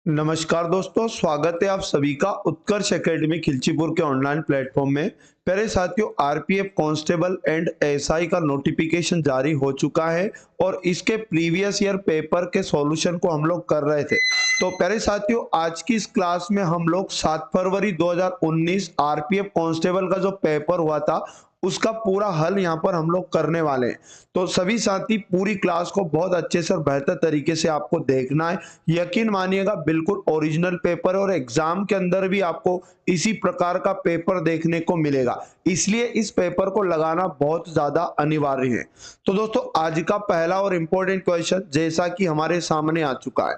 नमस्कार दोस्तों, स्वागत है आप सभी का उत्कर्ष एकेडमी खिलचीपुर के ऑनलाइन प्लेटफॉर्म में। प्यारे साथियों, आरपीएफ कांस्टेबल एंड एसआई का नोटिफिकेशन जारी हो चुका है और इसके प्रीवियस ईयर पेपर के सॉल्यूशन को हम लोग कर रहे थे। तो प्यारे साथियों, आज की इस क्लास में हम लोग 7 फरवरी 2019 आरपीएफ कांस्टेबल का जो पेपर हुआ था उसका पूरा हल यहाँ पर हम लोग करने वाले हैं। तो सभी साथी पूरी क्लास को बहुत अच्छे से और बेहतर तरीके से आपको देखना है। यकीन मानिएगा, बिल्कुल ओरिजिनल पेपर है और एग्जाम के अंदर भी आपको इसी प्रकार का पेपर देखने को मिलेगा, इसलिए इस पेपर को लगाना बहुत ज्यादा अनिवार्य है। तो दोस्तों, आज का पहला और इंपॉर्टेंट क्वेश्चन जैसा कि हमारे सामने आ चुका है,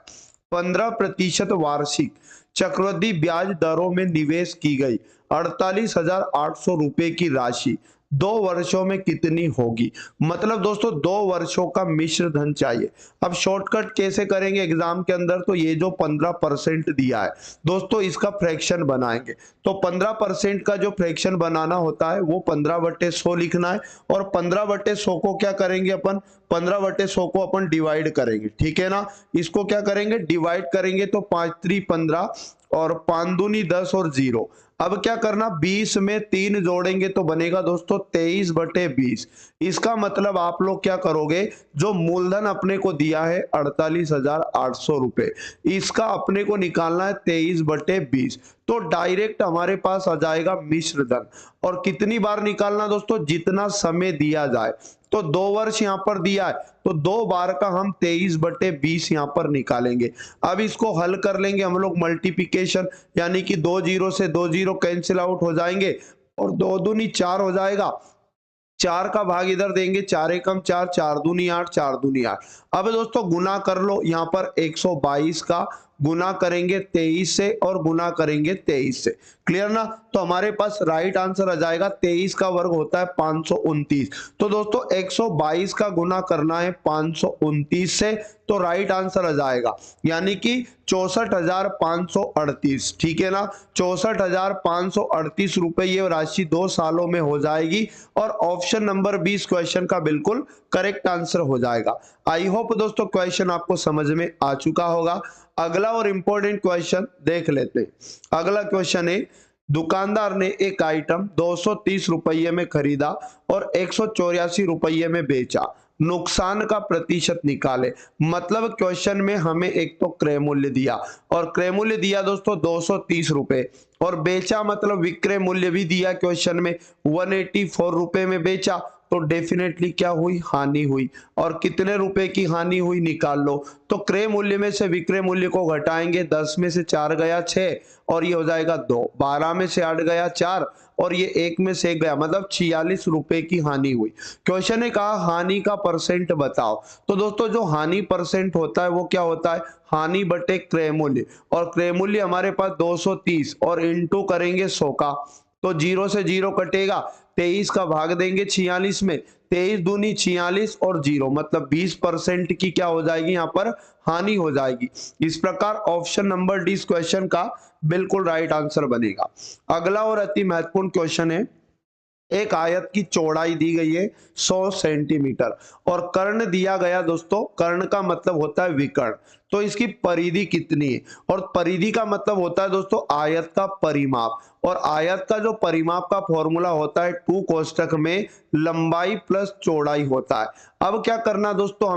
15% वार्षिक चक्रवृद्धि ब्याज दरों में निवेश की गई 48,800 रुपए की राशि 2 वर्षों में कितनी होगी। मतलब दोस्तों, 2 वर्षों का मिश्र धन चाहिए। अब शॉर्टकट कैसे करेंगे एग्जाम के अंदर, तो ये जो 15% दिया है दोस्तों, इसका फ्रैक्शन बनाएंगे। तो 15% का जो फ्रैक्शन बनाना होता है वो 15/100 लिखना है और 15/100 को क्या करेंगे अपन, 15/100 को अपन डिवाइड करेंगे। ठीक है ना, इसको क्या करेंगे, डिवाइड करेंगे तो 5 3 15 और 5 दूनी 10 और 0। अब क्या करना, 20 में 3 जोड़ेंगे तो बनेगा दोस्तों 23/20। इसका मतलब आप लोग क्या करोगे, जो मूलधन अपने को दिया है 48,800 रुपए, इसका अपने को निकालना है 23/20। तो डायरेक्ट हमारे पास आ जाएगा मिश्र धन। और कितनी बार निकालना दोस्तों, जितना समय दिया जाए। तो 2 वर्ष यहाँ पर दिया है तो 2 बार का हम 23/20 यहाँ पर निकालेंगे। अब इसको हल कर लेंगे हम लोग मल्टीप्लिकेशन, यानी कि 2 जीरो से 2 जीरो कैंसिल आउट हो जाएंगे और 2 दूनी 4 हो जाएगा। 4 का भाग इधर देंगे, 4 एकम 4, 4 दूनी 8, 4 दूनी 8। अब दोस्तों गुना कर लो, यहाँ पर 122 का गुना करेंगे 23 से और गुना करेंगे 23 से। क्लियर ना, तो हमारे पास राइट आंसर आ जाएगा 23 का वर्ग होता है 529। तो दोस्तों 122 का गुना करना है 529 से, तो राइट आंसर आ जाएगा यानी कि 64,538। ठीक है ना, 64,538 रुपए ये राशि 2 सालों में हो जाएगी और ऑप्शन नंबर 20 क्वेश्चन का बिल्कुल करेक्ट आंसर हो जाएगा। आई होप दोस्तों क्वेश्चन आपको समझ में आ चुका होगा। अगला और इंपॉर्टेंट क्वेश्चन देख लेते हैं। अगला क्वेश्चन है, दुकानदार ने एक आइटम 230 रुपये में खरीदा और 184 रुपये में बेचा, नुकसान का प्रतिशत निकाले। मतलब क्वेश्चन में हमें एक तो क्रय मूल्य दिया और क्रय मूल्य दिया दोस्तों 230 रुपए और बेचा मतलब विक्रय मूल्य भी दिया क्वेश्चन में 184 रुपए में बेचा। तो डेफिनेटली क्या हुई, हानि हुई। और कितने रुपए की हानि हुई निकाल लो। तो क्रय मूल्य में से विक्रय मूल्य को घटाएंगे, 10 में से 4 गया 6 और ये हो जाएगा 2, 12 में से 8 गया 4 और ये 1 में से 1 गया, मतलब 46 रुपए की हानि हुई। क्वेश्चन ने कहा हानि का परसेंट बताओ। तो दोस्तों जो हानि परसेंट होता है वो क्या होता है, हानि बटे क्रय मूल्य। और क्रय मूल्य हमारे पास 230 और इंटू करेंगे 100 का, तो 0 से 0 कटेगा, 23 का भाग देंगे 46 में, 23 दूनी 46 और 0, मतलब 20% की क्या हो जाएगी, यहाँ पर हानि हो जाएगी। इस प्रकार ऑप्शन नंबर डी इस क्वेश्चन का बिल्कुल राइट आंसर बनेगा। अगला और अति महत्वपूर्ण क्वेश्चन है, एक आयत की चौड़ाई दी गई है 100 सेंटीमीटर और कर्ण दिया गया दोस्तों, कर्ण का मतलब होता है विकर्ण। तो इसकी परिधि कितनी है, और परिधि का मतलब होता है दोस्तों आयत का परिमाप। और आयत का जो परिमाप का फॉर्मूला होता है 2 कोष्ठक में लंबाई प्लस चौड़ाई होता है। अब क्या करना दोस्तों,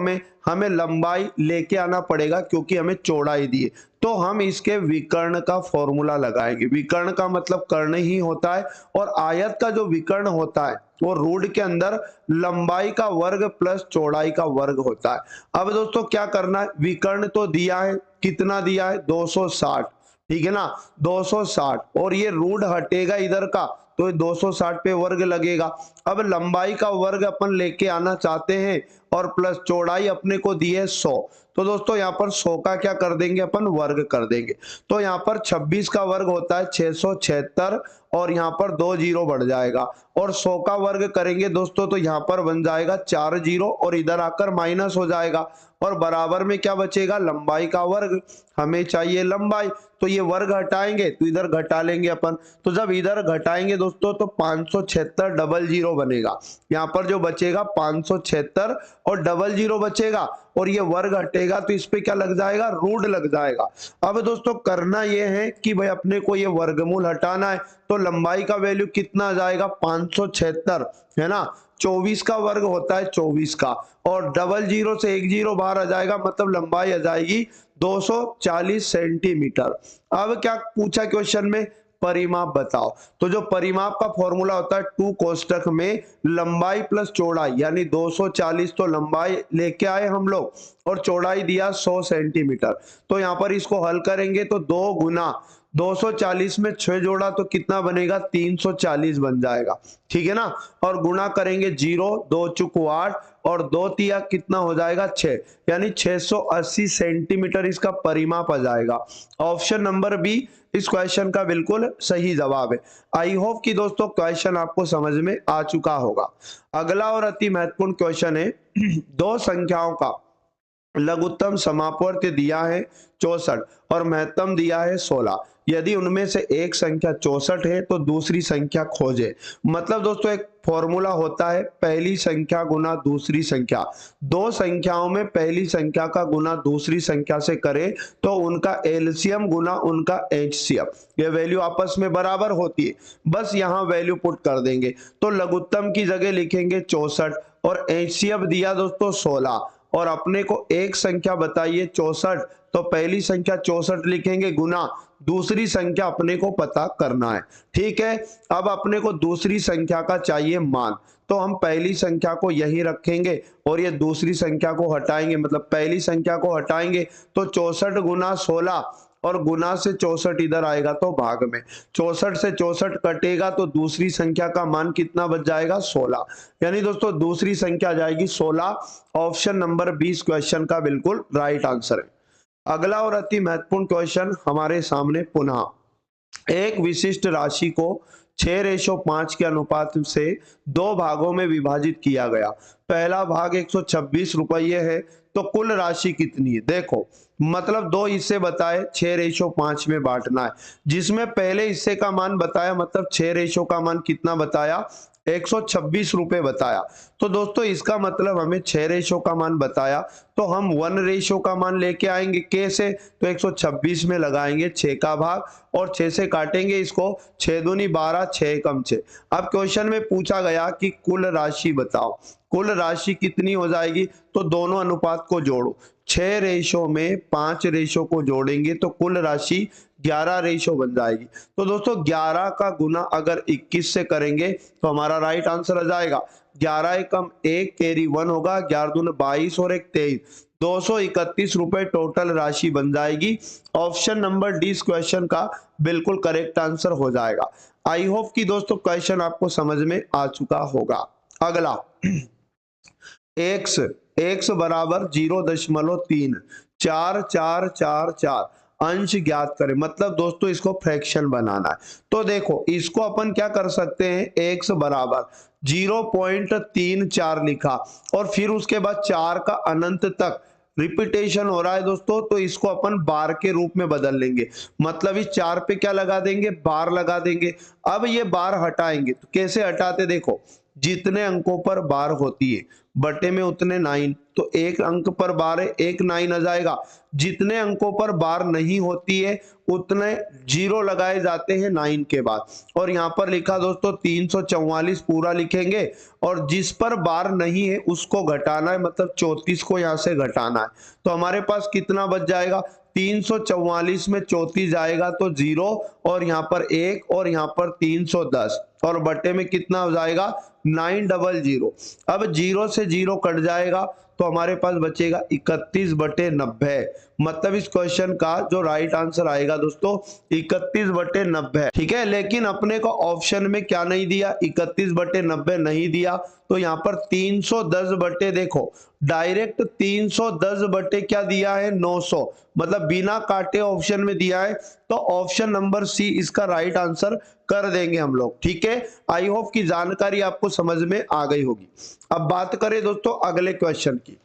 हमें लंबाई लेके आना पड़ेगा क्योंकि हमें चौड़ाई दी है। तो हम इसके विकर्ण का फॉर्मूला लगाएंगे। विकर्ण का मतलब कर्ण ही होता है और आयत का जो विकर्ण होता है वो रूट के अंदर लंबाई का वर्ग प्लस चौड़ाई का वर्ग होता है। अब दोस्तों क्या करना है, विकर्ण तो दिया है, कितना दिया है 260, ठीक है ना, 260 और ये रूट हटेगा इधर का तो 260 पे वर्ग लगेगा। अब लंबाई का वर्ग अपन लेके आना चाहते हैं और प्लस चौड़ाई अपने को दी है 100, तो दोस्तों यहाँ पर 100 का क्या कर देंगे अपन, वर्ग कर देंगे। तो यहाँ पर 26 का वर्ग होता है 676 और यहाँ पर 2 जीरो बढ़ जाएगा और 100 का वर्ग करेंगे दोस्तों तो यहाँ पर बन जाएगा 4 जीरो और इधर आकर माइनस हो जाएगा और बराबर में क्या बचेगा, लंबाई का वर्ग। हमें चाहिए लंबाई, तो ये वर्ग हटाएंगे तो इधर घटा लेंगे अपन। तो जब इधर घटाएंगे दोस्तों तो 576 डबल जीरो बनेगा। यहाँ पर जो बचेगा 576 और डबल जीरो बचेगा, और ये वर्ग हटेगा तो इस पे क्या लग जाएगा, रूट लग जाएगा। अब दोस्तों करना ये है कि भाई अपने को ये वर्गमूल हटाना है, तो लंबाई का वैल्यू कितना आ जाएगा, 576 है ना। 24 का वर्ग होता है 24 का, और डबल जीरो से एक जीरो बाहर आ जाएगा, मतलब लंबाई आ जाएगी 240 सेंटीमीटर। अब क्या पूछा क्वेश्चन में, परिमाप बताओ। तो जो परिमाप का फॉर्मूला होता है 2 कोष्टक में लंबाई प्लस चौड़ाई, यानी 240 तो लंबाई लेके आए हम लोग और चौड़ाई दिया 100 सेंटीमीटर। तो यहाँ पर इसको हल करेंगे तो 2 गुना 240 में 6 जोड़ा तो कितना बनेगा, 340 बन जाएगा, ठीक है ना। और गुणा करेंगे 0, 2 चुक 8 और 2 तिया कितना हो जाएगा 6, यानी 680 सेंटीमीटर इसका परिमाप आ जाएगा। ऑप्शन नंबर बी इस क्वेश्चन का बिल्कुल सही जवाब है। आई होप कि दोस्तों क्वेश्चन आपको समझ में आ चुका होगा। अगला और अति महत्वपूर्ण क्वेश्चन है, दो संख्याओं का लघुत्तम समापवर्त दिया है 64 और महत्तम दिया है 16। यदि उनमें से एक संख्या 64 है तो दूसरी संख्या खोजे। मतलब दोस्तों एक फॉर्मूला होता है पहली संख्या गुना दूसरी संख्या। दो संख्याओं में पहली संख्या का गुना दूसरी संख्या से करें तो उनका एलसीएम गुना उनका एचसीएम, ये वैल्यू आपस में बराबर होती है। बस यहाँ वैल्यू पुट कर देंगे, तो लघुत्तम की जगह लिखेंगे 64 और एचसीएफ दिया दोस्तों 16, और अपने को एक संख्या बताइए 64, तो पहली संख्या 64 लिखेंगे गुना दूसरी संख्या अपने को पता करना है, ठीक है। अब अपने को दूसरी संख्या का चाहिए मान, तो हम पहली संख्या को यही रखेंगे और ये दूसरी संख्या को हटाएंगे, मतलब पहली संख्या को हटाएंगे तो 64 गुना 16 और गुना से 64 इधर आएगा तो भाग में 64 से 64 कटेगा तो दूसरी संख्या का मान कितना बच जाएगा 16, यानी दोस्तों दूसरी संख्या आ जाएगी 16। ऑप्शन नंबर 20 क्वेश्चन का बिल्कुल राइट आंसर है। अगला और अति महत्वपूर्ण क्वेश्चन हमारे सामने पुनः एक विशिष्ट राशि को 6:5 के अनुपात से दो भागों में विभाजित किया गया। पहला भाग 126 रुपये है, तो कुल राशि कितनी है। देखो मतलब दो हिस्से बताए 6:5 में बांटना है, जिसमें पहले हिस्से का मान बताया, मतलब 6 रेशो का मान कितना बताया 126 रुपए बताया। तो दोस्तों इसका मतलब हमें 6 रेशो का मान बताया, तो हम 1 रेशो का मान लेके आएंगे कैसे, तो 126 में लगाएंगे 6 का भाग और 6 से काटेंगे इसको, 6 दूनी 12, 6 कम 6। अब क्वेश्चन में पूछा गया कि कुल राशि बताओ, कुल राशि कितनी हो जाएगी, तो दोनों अनुपात को जोड़ो, 6 रेशो में 5 रेशो को जोड़ेंगे तो कुल राशि 11 रेशो बन जाएगी। तो दोस्तों 11 का गुना अगर 21 से करेंगे तो हमारा राइट आंसर आ जाएगा 11 एकम 1 कैरी 1 होगा, 11 दूनी 22 और 1 23, 231 रुपए टोटल राशि बन जाएगी। ऑप्शन नंबर डी इस क्वेश्चन का बिल्कुल करेक्ट आंसर हो जाएगा। आई होप कि दोस्तों क्वेश्चन आपको समझ में आ चुका होगा। अगला x बराबर 0.34444 अंश ज्ञात करें। मतलब दोस्तों इसको फ्रैक्शन बनाना है, तो देखो इसको अपन क्या कर सकते हैं, x बराबर 0.34 लिखा और फिर उसके बाद 4 का अनंत तक रिपीटेशन हो रहा है दोस्तों, तो इसको अपन बार के रूप में बदल लेंगे। मतलब इस 4 पे क्या लगा देंगे, बार लगा देंगे। अब ये बार हटाएंगे तो कैसे हटाते, देखो जितने अंकों पर बार होती है बटे में उतने 9, तो एक अंक पर बार है, एक 9 आ जाएगा। जितने अंकों पर बार नहीं होती है उतने 0 लगाए जाते हैं 9 के बाद, और यहाँ पर लिखा दोस्तों 344 पूरा लिखेंगे और जिस पर बार नहीं है उसको घटाना है, मतलब 34 को यहाँ से घटाना है। तो हमारे पास कितना बच जाएगा, 344 में 34 जाएगा तो 0 और यहाँ पर 1 और यहाँ पर 310 और बटे में कितना हो जाएगा 900। अब 0 से 0 कट जाएगा तो हमारे पास बचेगा 31/90। मतलब इस क्वेश्चन का जो राइट आंसर आएगा दोस्तों 31/90, ठीक है। लेकिन अपने को ऑप्शन में क्या नहीं दिया, 31/90 नहीं दिया, तो यहाँ पर 310 बटे, देखो डायरेक्ट 310 बटे क्या दिया है 900, मतलब बिना काटे ऑप्शन में दिया है, तो ऑप्शन नंबर सी इसका राइट आंसर कर देंगे हम लोग, ठीक है। आई होप की जानकारी आपको समझ में आ गई होगी। अब बात करें दोस्तों अगले क्वेश्चन की।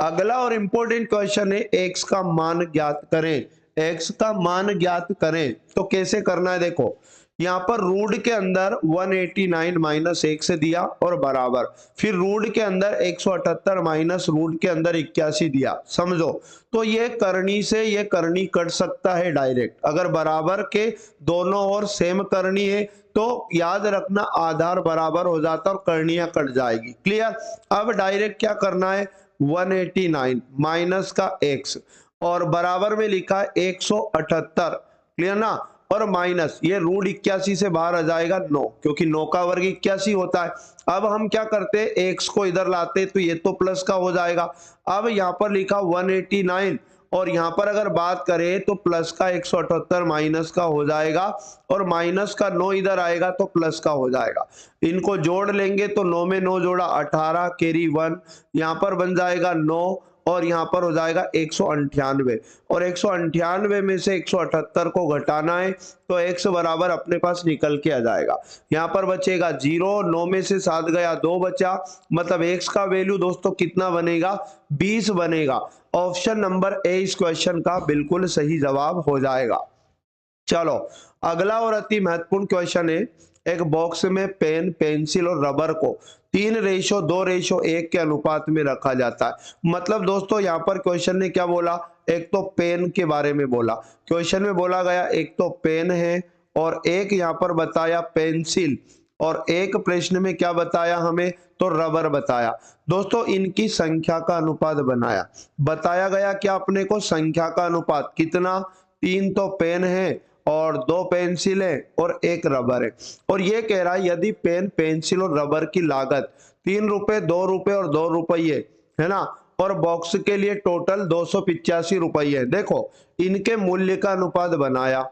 अगला और इंपॉर्टेंट क्वेश्चन है x का मान ज्ञात करें। x का मान ज्ञात करें तो कैसे करना है, देखो यहाँ पर रूट के अंदर 189 माइनस 1 से दिया और बराबर, फिर रूट के अंदर 178 माइनस रूट के अंदर 81 दिया, समझो। तो ये करनी से ये करनी कट सकता है डायरेक्ट, अगर बराबर के दोनों ओर सेम करनी है तो याद रखना आधार बराबर हो जाता है और करनियां कट जाएगी। क्लियर। अब डायरेक्ट क्या करना है, 189 माइनस का x और बराबर में लिखा है 178, क्लियर ना, और माइनस ये रूट 81 से बाहर आ जाएगा 9, क्योंकि 9 का वर्ग 81 होता है। अब हम क्या करते हैं, x को इधर लाते तो ये तो प्लस का हो जाएगा। अब यहाँ पर लिखा 189 और यहाँ पर अगर बात करें तो प्लस का 178 माइनस का हो जाएगा और माइनस का 9 इधर आएगा तो प्लस का हो जाएगा। इनको जोड़ लेंगे तो 9 में 9 जोड़ा 18, कैरी 1, यहाँ पर बन जाएगा 9 और यहाँ पर हो जाएगा 198 और 198 में से 178 को घटाना है तो x बराबर अपने पास निकल के आ जाएगा। यहाँ पर बचेगा 0, 9 में से 7 गया 2 बचा, मतलब x का वैल्यू दोस्तों कितना बनेगा, 20 बनेगा। ऑप्शन नंबर ए इस क्वेश्चन का बिल्कुल सही जवाब हो जाएगा। चलो अगला और अति महत्वपूर्ण क्वेश्चन है, एक बॉक्स में पेन, पेंसिल और रबर को 3:2:1 के अनुपात में रखा जाता है। मतलब दोस्तों यहाँ पर क्वेश्चन ने क्या बोला, एक तो पेन के बारे में बोला, क्वेश्चन में बोला गया एक तो पेन है और एक यहाँ पर बताया पेंसिल और एक प्रश्न में क्या बताया हमें, तो रबर बताया। दोस्तों इनकी संख्या का अनुपात बनाया, बताया गया क्या अपने को, संख्या का अनुपात कितना, 3 तो पेन है और 2 पेंसिल है और 1 रबर है। और ये कह रहा है यदि पेन, पेंसिल और रबर की लागत 3 रुपए, 2 रुपए और 2 रुपये है ना, और बॉक्स के लिए टोटल 285 रुपये है। देखो इनके मूल्य का अनुपात बनाया,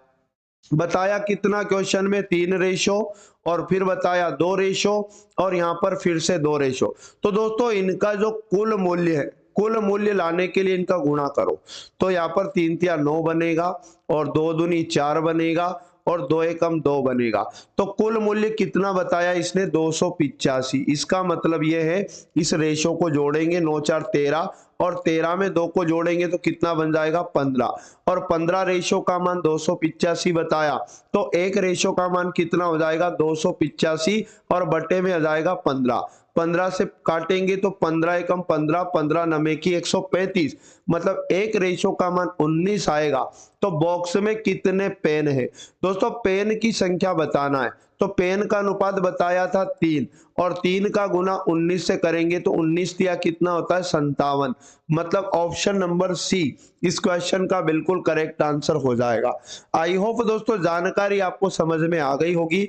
बताया कितना क्वेश्चन में 3 रेशो और फिर बताया 2 रेशो और यहाँ पर फिर से 2 रेशो। तो दोस्तों इनका जो कुल मूल्य है, कुल मूल्य लाने के लिए इनका गुणा करो तो यहाँ पर 3 तिया 9 बनेगा और 2 दूनी 4 बनेगा और 2 एकम 2 बनेगा। तो कुल मूल्य कितना बताया इसने, 285। इसका मतलब ये है इस रेशो को जोड़ेंगे 9 4 13 और 13 में 2 को जोड़ेंगे तो कितना बन जाएगा 15 और 15 रेशो का मान 285 बताया तो एक रेशो का मान कितना हो जाएगा 285 और बटे में आ जाएगा 15। 15 से काटेंगे तो 15 एकम 15, 15 नमे की 135, मतलब एक रेशो का मान 19 आएगा। तो बॉक्स में कितने पेन है, दोस्तों पेन की संख्या बताना है तो पेन का अनुपात बताया था 3 और 3 का गुना 19 से करेंगे तो 19 दिया कितना होता है 57, मतलब ऑप्शन नंबर सी इस क्वेश्चन का बिल्कुल करेक्ट आंसर हो जाएगा। आई होप दोस्तों जानकारी आपको समझ में आ गई होगी।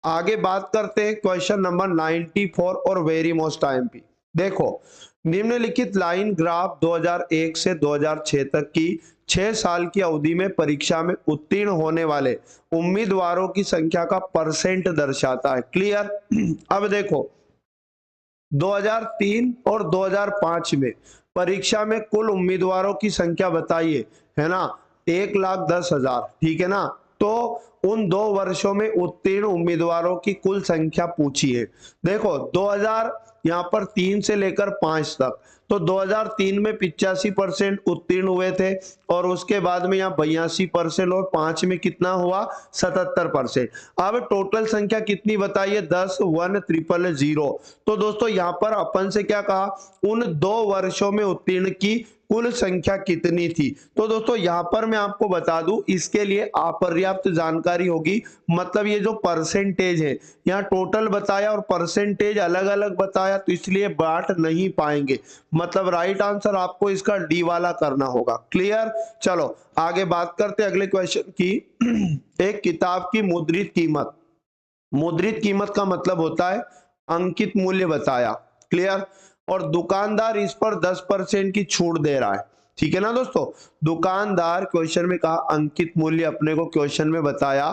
आगे बात करते हैं क्वेश्चन नंबर 94 और वेरी मोस्ट आईएमपी। देखो निम्नलिखित लाइन ग्राफ 2001 से 2006 तक की 6 साल की अवधि में परीक्षा में उत्तीर्ण होने वाले उम्मीदवारों की संख्या का परसेंट दर्शाता है। क्लियर। अब देखो 2003 और 2005 में परीक्षा में कुल उम्मीदवारों की संख्या बताइए, है ना, 1,10,000, ठीक है ना। तो उन 2 वर्षों में उत्तीर्ण उम्मीदवारों की कुल संख्या पूछी है। देखो 2000 यहाँ पर 3 से लेकर 5 तक, तो 2003 में 85% उत्तीर्ण हुए थे और उसके बाद में यहाँ 82% और 5 में कितना हुआ 77%। अब टोटल संख्या कितनी बताइए 10,1,000। तो दोस्तों यहाँ पर अपन से क्या कहा, उन 2 वर्षों में उत्तीर्ण की कुल संख्या कितनी थी। तो दोस्तों यहाँ पर मैं आपको बता दूं इसके लिए अपर्याप्त जानकारी होगी, मतलब ये जो परसेंटेज है यहाँ टोटल बताया और परसेंटेज अलग अलग बताया तो इसलिए बांट नहीं पाएंगे, मतलब राइट आंसर आपको इसका डी वाला करना होगा। क्लियर। चलो आगे बात करते अगले क्वेश्चन की। एक किताब की मुद्रित कीमत, मुद्रित कीमत का मतलब होता है अंकित मूल्य बताया। क्लियर। और दुकानदार इस पर 10% की छूट दे रहा है, ठीक है ना दोस्तों। दुकानदार क्वेश्चन में कहा अंकित मूल्य अपने को क्वेश्चन में बताया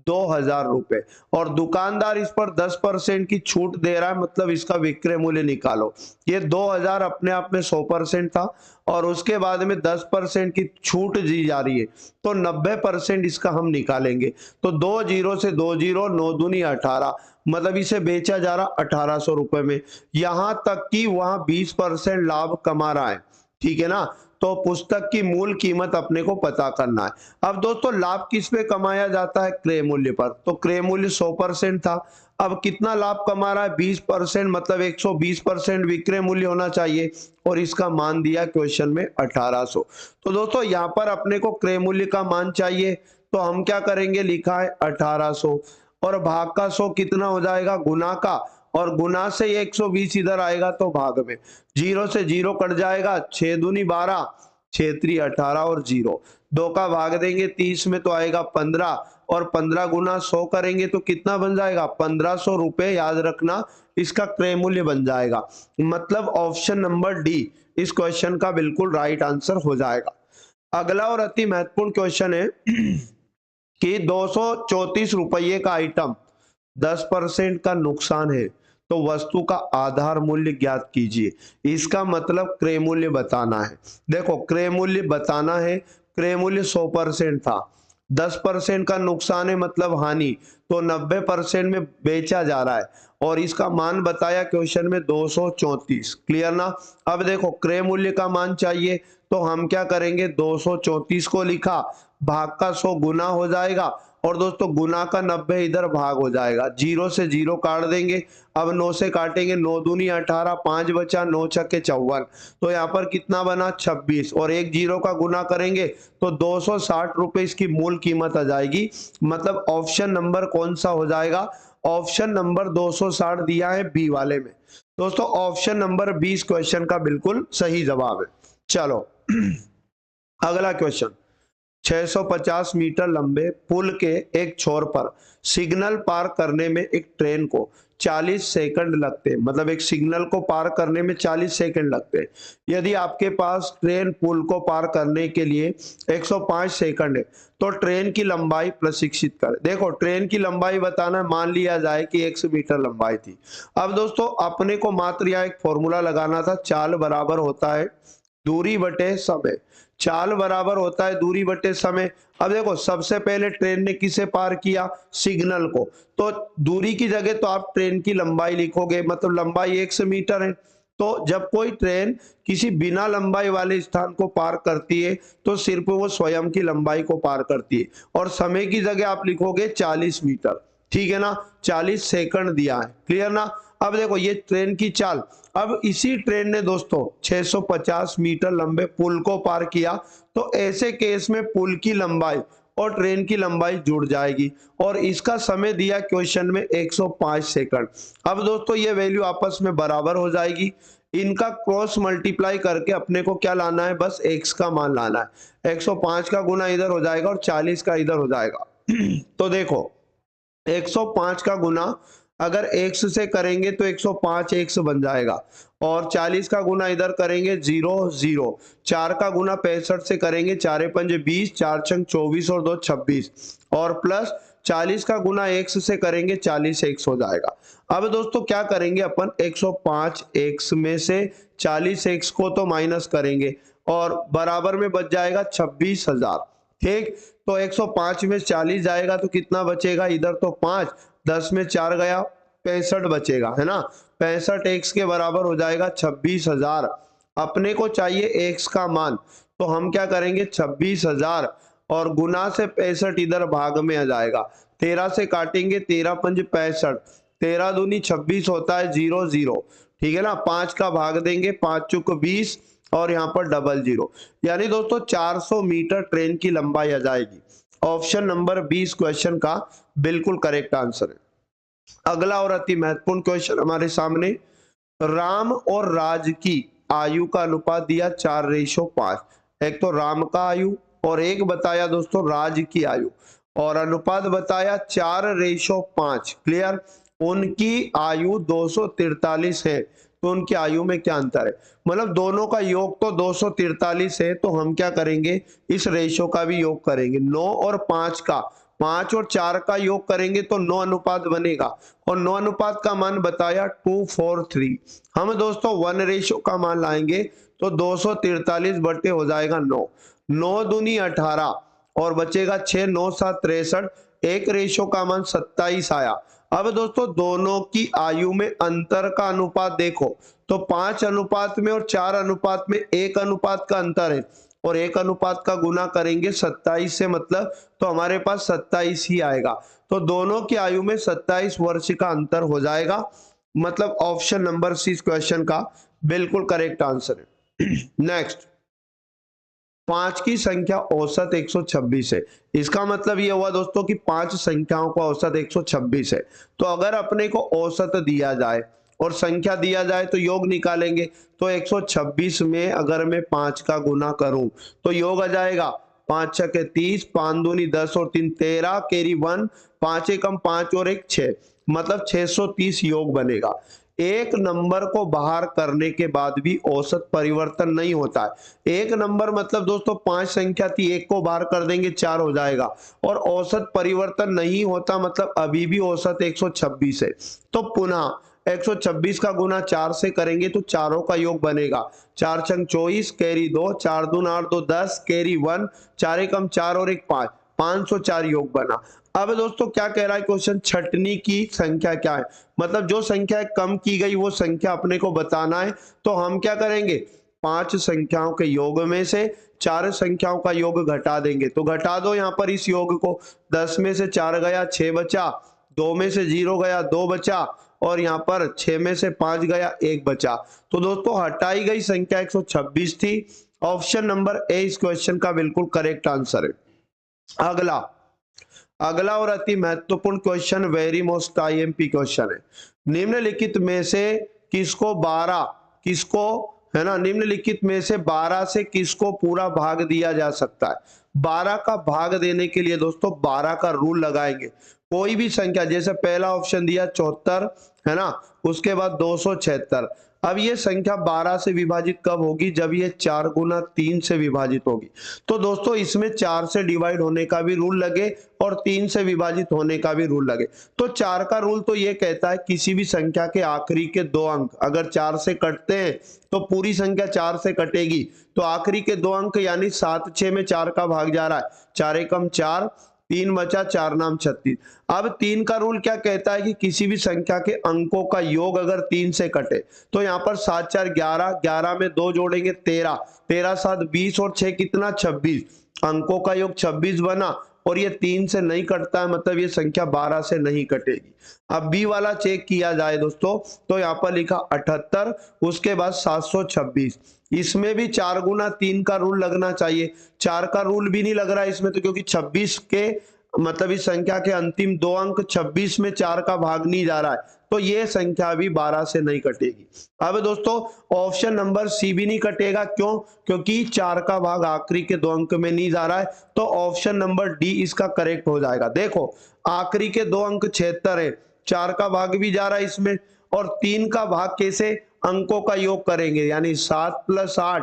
2,000 रुपए और दुकानदार इस पर 10% की छूट दे रहा है, मतलब इसका विक्रय मूल्य निकालो। ये 2,000 अपने आप में 100% था और उसके बाद में 10% की छूट दी जा रही है तो 90% इसका हम निकालेंगे। तो 2 0 से 2 0, 9 दूनी 18, मतलब इसे बेचा जा रहा 1,800 रुपए में। यहां तक कि वहां 20% लाभ कमा रहा है, ठीक है ना। तो पुस्तक की मूल कीमत अपने को पता करना है। अब दोस्तों लाभ किस पे कमाया जाता है, क्रय मूल्य पर। तो क्रय मूल्य 100% था, अब कितना लाभ कमा रहा है, 20%, मतलब 120% विक्रय मूल्य होना चाहिए, और इसका मान दिया क्वेश्चन में 1800। तो दोस्तों यहाँ पर अपने को क्रय मूल्य का मान चाहिए, तो हम क्या करेंगे, लिखा है 1800, और भाग का 100 कितना हो जाएगा, गुना का, और गुना से 120 इधर आएगा तो भाग में, 0 से 0 कट जाएगा, 6 दूनी 12, 6 3 18, और 0 2 का भाग देंगे 30 में तो आएगा 15, और 15 गुना 100 करेंगे तो कितना बन जाएगा, 1500 रुपए, याद रखना इसका क्रय मूल्य बन जाएगा। मतलब ऑप्शन नंबर डी इस क्वेश्चन का बिल्कुल राइट आंसर हो जाएगा। अगला और अति महत्वपूर्ण क्वेश्चन है कि 234 रुपये का आइटम 10% का नुकसान है, तो वस्तु का आधार मूल्य ज्ञात कीजिए। इसका मतलब क्रय मूल्य बताना है। देखो क्रय मूल्य बताना है, क्रय मूल्य 100% था, 10% का नुकसान है मतलब हानि, तो 90% में बेचा जा रहा है, और इसका मान बताया क्वेश्चन में 234। क्लियर ना। अब देखो क्रय मूल्य का मान चाहिए, तो हम क्या करेंगे, 234 को लिखा, भाग का 100 गुना हो जाएगा, और दोस्तों गुना का 90 इधर भाग हो जाएगा, 0 से 0 काट देंगे। अब 9 से काटेंगे, 9 दूनी 18, 5 बचा, 9 छक्के 54, तो यहाँ पर कितना बना 26, और एक 0 का गुना करेंगे तो 260 रुपए इसकी मूल कीमत आ जाएगी। मतलब ऑप्शन नंबर कौन सा हो जाएगा, ऑप्शन नंबर 260 दिया है बी वाले में। दोस्तों ऑप्शन नंबर 20 क्वेश्चन का बिल्कुल सही जवाब है। चलो अगला क्वेश्चन, 650 मीटर लंबे पुल के एक छोर पर सिग्नल पार करने में एक ट्रेन को 40 सेकंड लगते हैं, मतलब एक सिग्नल को पार करने में 40 सेकंड लगते हैं। यदि आपके पास ट्रेन पुल को पार करने के लिए 105 सेकंड है, तो ट्रेन की लंबाई प्रशिक्षित करें। देखो ट्रेन की लंबाई बताना, मान लिया जाए कि 100 मीटर लंबाई थी। अब दोस्तों अपने को मात्र यहाँ एक फॉर्मूला लगाना था, चाल बराबर होता है दूरी बटे समय, चाल बराबर होता है दूरी बटे समय। अब देखो सबसे पहले ट्रेन ने किसे पार किया, सिग्नल को, तो दूरी की जगह तो आप ट्रेन की लंबाई लिखोगे, मतलब लंबाई 100 मीटर है। तो जब कोई ट्रेन किसी बिना लंबाई वाले स्थान को पार करती है, तो सिर्फ वो स्वयं की लंबाई को पार करती है, और समय की जगह आप लिखोगे 40 मीटर, ठीक है ना, 40 सेकंड दिया है। क्लियर ना। अब देखो ये ट्रेन की चाल, अब इसी ट्रेन ने दोस्तों 650 मीटर लंबे पुल को पार किया, तो ऐसे केस में पुल की लंबाई और ट्रेन की लंबाई जुड़ जाएगी, और इसका समय दिया क्वेश्चन में 105 सेकंड। अब दोस्तों ये वैल्यू आपस में बराबर हो जाएगी, इनका क्रॉस मल्टीप्लाई करके अपने को क्या लाना है, बस x का मान लाना है। 105 का गुना इधर हो जाएगा और 40 का इधर हो जाएगा। तो देखो 105 का गुना अगर x से करेंगे तो 105 x बन जाएगा, और 40 का गुना इधर करेंगे 0 0, 4 का गुना 65 से करेंगे, 4 पंजे 20, 4 छंग 24 और 2 26, और प्लस 40 का गुना x से करेंगे 40 x हो जाएगा। अब दोस्तों क्या करेंगे अपन, 105 x में से 40 x को तो माइनस करेंगे, और बराबर में बच जाएगा 26,000। ठीक, तो 105 में 40 जाएगा तो कितना बचेगा, इधर तो 5, 10 में 4 गया, 65 बचेगा, है ना। 65 x के बराबर हो जाएगा 26,000। अपने को चाहिए x का मान, तो हम क्या करेंगे 26,000 और गुना से 65 इधर भाग में आ जाएगा, 13 से काटेंगे, 13 पंज 65, 13 दूनी 26 होता है 0 0, ठीक है ना। 5 का भाग देंगे, 5 चुक 20, और यहाँ पर डबल 0, यानी दोस्तों 400 मीटर ट्रेन की लंबाई आ जाएगी। ऑप्शन नंबर 20 क्वेश्चन का बिल्कुल करेक्ट आंसर है। अगला और अति महत्वपूर्ण क्वेश्चन हमारे सामने, राम और राज की आयु का अनुपात दिया 4:5। एक तो राम का आयु और एक बताया दोस्तों राज की आयु, और अनुपात बताया 4:5। क्लियर। उनकी आयु 243 है, तो उनकी आयु में क्या अंतर है, मतलब दोनों का योग तो 243 है, तो हम क्या करेंगे इस रेशो का भी योग करेंगे। 9 और 5 का, 5 और 4 का योग करेंगे तो 9 अनुपात बनेगा, और 9 अनुपात का मान बताया 243। हम दोस्तों 1 रेशो का मान लाएंगे तो 243 बटे हो जाएगा 9, 9 दूनी 18 और बचेगा 6, 9 7 63, एक रेशो का मान 27 आया। अब दोस्तों दोनों की आयु में अंतर का अनुपात देखो, तो 5 अनुपात में और 4 अनुपात में 1 अनुपात का अंतर है, और 1 अनुपात का गुना करेंगे 27 से, मतलब तो हमारे पास 27 ही आएगा। तो दोनों की आयु में 27 वर्ष का अंतर हो जाएगा, मतलब ऑप्शन नंबर सी इस क्वेश्चन का बिल्कुल करेक्ट आंसर है। नेक्स्ट, 5 की संख्या औसत 126 है। इसका मतलब ये हुआ दोस्तों कि 5 संख्याओं का औसत 126 है। तो अगर अपने को औसत दिया जाए और संख्या दिया जाए तो योग निकालेंगे। तो 126 में अगर मैं 5 का गुना करूं तो योग आ जाएगा 5 छके 30, 5 दूनी 10 और 3 13, कैरी 1, 5 एकम 5 और 1 6, मतलब 630 योग बनेगा। एक नंबर को बाहर करने के बाद भी औसत परिवर्तन नहीं होता है। एक नंबर मतलब दोस्तों 5 संख्या थी, एक को बाहर कर देंगे 4 हो जाएगा, और औसत परिवर्तन नहीं होता, मतलब अभी भी औसत 126 है। तो पुनः 126 का गुना 4 से करेंगे तो चारों का योग बनेगा 4 छंग 24, कैरी 2, 4 दून 8 2 10, कैरी 1, 4 एकम 4 और 1 5, 504 योग बना। अब दोस्तों क्या कह रहा है क्वेश्चन, छटनी की संख्या क्या है, मतलब जो संख्या कम की गई वो संख्या अपने को बताना है। तो हम क्या करेंगे, 5 संख्याओं के योग में से 4 संख्याओं का योग घटा देंगे। तो घटा दो यहाँ पर इस योग को, 10 में से 4 गया 6 बचा, 2 में से 0 गया 2 बचा, और यहाँ पर 6 में से 5 गया 1 बचा। तो दोस्तों हटाई गई संख्या 126 थी। ऑप्शन नंबर ए इस क्वेश्चन का बिल्कुल करेक्ट आंसर है। अगला और अति महत्वपूर्ण question, very most IMP question है। निम्नलिखित में से किसको 12 किसको है ना, निम्नलिखित में से 12 से किसको पूरा भाग दिया जा सकता है। 12 का भाग देने के लिए दोस्तों 12 का रूल लगाएंगे। कोई भी संख्या, जैसे पहला ऑप्शन दिया 74 है ना, उसके बाद 276। अब ये संख्या 12 से विभाजित कब होगी, जब ये 4 गुना 3 से विभाजित होगी। तो दोस्तों इसमें 4 से डिवाइड होने का भी रूल लगे और 3 से विभाजित होने का भी रूल लगे। तो 4 का रूल तो ये कहता है किसी भी संख्या के आखिरी के 2 अंक अगर 4 से कटते हैं तो पूरी संख्या 4 से कटेगी। तो आखिरी के 2 अंक यानी 7 6 में 4 का भाग जा रहा है, 4 एकम 4, 3 बचा, 4 नाम 36। अब 3 का रूल क्या कहता है कि किसी भी संख्या के अंकों का योग अगर 3 से कटे, तो यहाँ पर 7 4 11, 11 में 2 जोड़ेंगे 13, 13 7 20 और 6 कितना 26, अंकों का योग 26 बना, और ये 3 से नहीं कटता है, मतलब ये संख्या 12 से नहीं कटेगी। अब बी वाला चेक किया जाए दोस्तों, तो यहाँ पर लिखा 78, उसके बाद 726। इसमें भी 4 गुना 3 का रूल लगना चाहिए, 4 का रूल भी नहीं लग रहा है इसमें, तो क्योंकि 26 के मतलब इस संख्या के अंतिम 2 अंक 26 में 4 का भाग नहीं जा रहा है, तो ये संख्या भी 12 से नहीं कटेगी। अब दोस्तों ऑप्शन नंबर सी भी नहीं कटेगा, क्यों, क्योंकि 4 का भाग आखिरी के 2 अंक में नहीं जा रहा है। तो ऑप्शन नंबर डी इसका करेक्ट हो जाएगा। देखो आखिरी के 2 अंक 76 है, 4 का भाग भी जा रहा है इसमें, और 3 का भाग कैसे, अंकों का योग करेंगे, यानी 7 + 8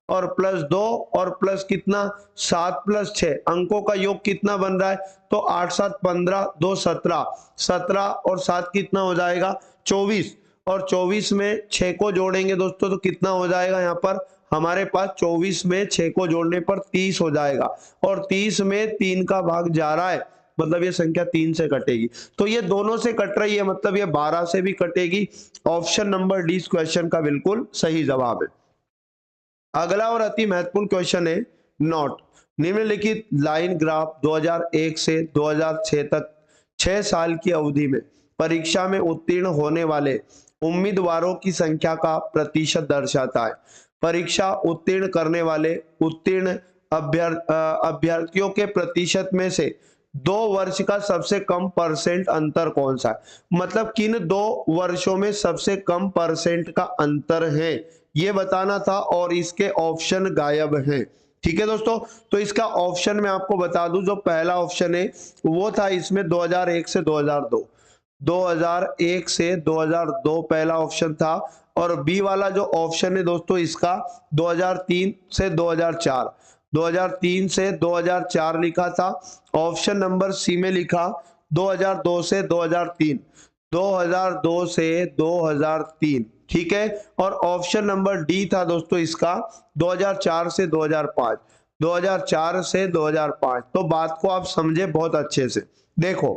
और +2 और प्लस कितना 7 + 6, अंकों का योग कितना बन रहा है, तो 8 7 15, 2 17, 17 और 7 कितना हो जाएगा 24, और 24 में 6 को जोड़ेंगे दोस्तों तो कितना हो जाएगा, यहाँ पर हमारे पास 24 में 6 को जोड़ने पर 30 हो जाएगा, और 30 में 3 का भाग जा रहा है, मतलब ये संख्या 3 से कटेगी। तो ये दोनों से कट रही है, मतलब ये 12 से भी कटेगी। ऑप्शन नंबर डी इस क्वेश्चन का बिल्कुल सही जवाब है। अगला और अति महत्वपूर्ण क्वेश्चन है, नोट, निम्नलिखित लाइन ग्राफ 2001 से 2006 तक 6 साल की अवधि में परीक्षा में उत्तीर्ण होने वाले उम्मीदवारों की संख्या का प्रतिशत दर्शाता है। परीक्षा उत्तीर्ण करने वाले उत्तीर्ण अभ्यर्थियों के प्रतिशत में से 2 वर्ष का सबसे कम परसेंट अंतर कौन सा है, मतलब किन 2 वर्षों में सबसे कम परसेंट का अंतर है ये बताना था, और इसके ऑप्शन गायब हैं। ठीक है दोस्तों, तो इसका ऑप्शन मैं आपको बता दूं, जो पहला ऑप्शन है वो था इसमें 2001 से 2002, 2001 से 2002 पहला ऑप्शन था, और बी वाला जो ऑप्शन है दोस्तों इसका 2003 से 2004, 2003 से 2004 लिखा था। ऑप्शन नंबर सी में लिखा 2002 से 2003, 2002 से 2003, ठीक है। और ऑप्शन नंबर डी था दोस्तों इसका 2004 से 2005, 2004 से 2005। तो बात को आप समझे बहुत अच्छे से। देखो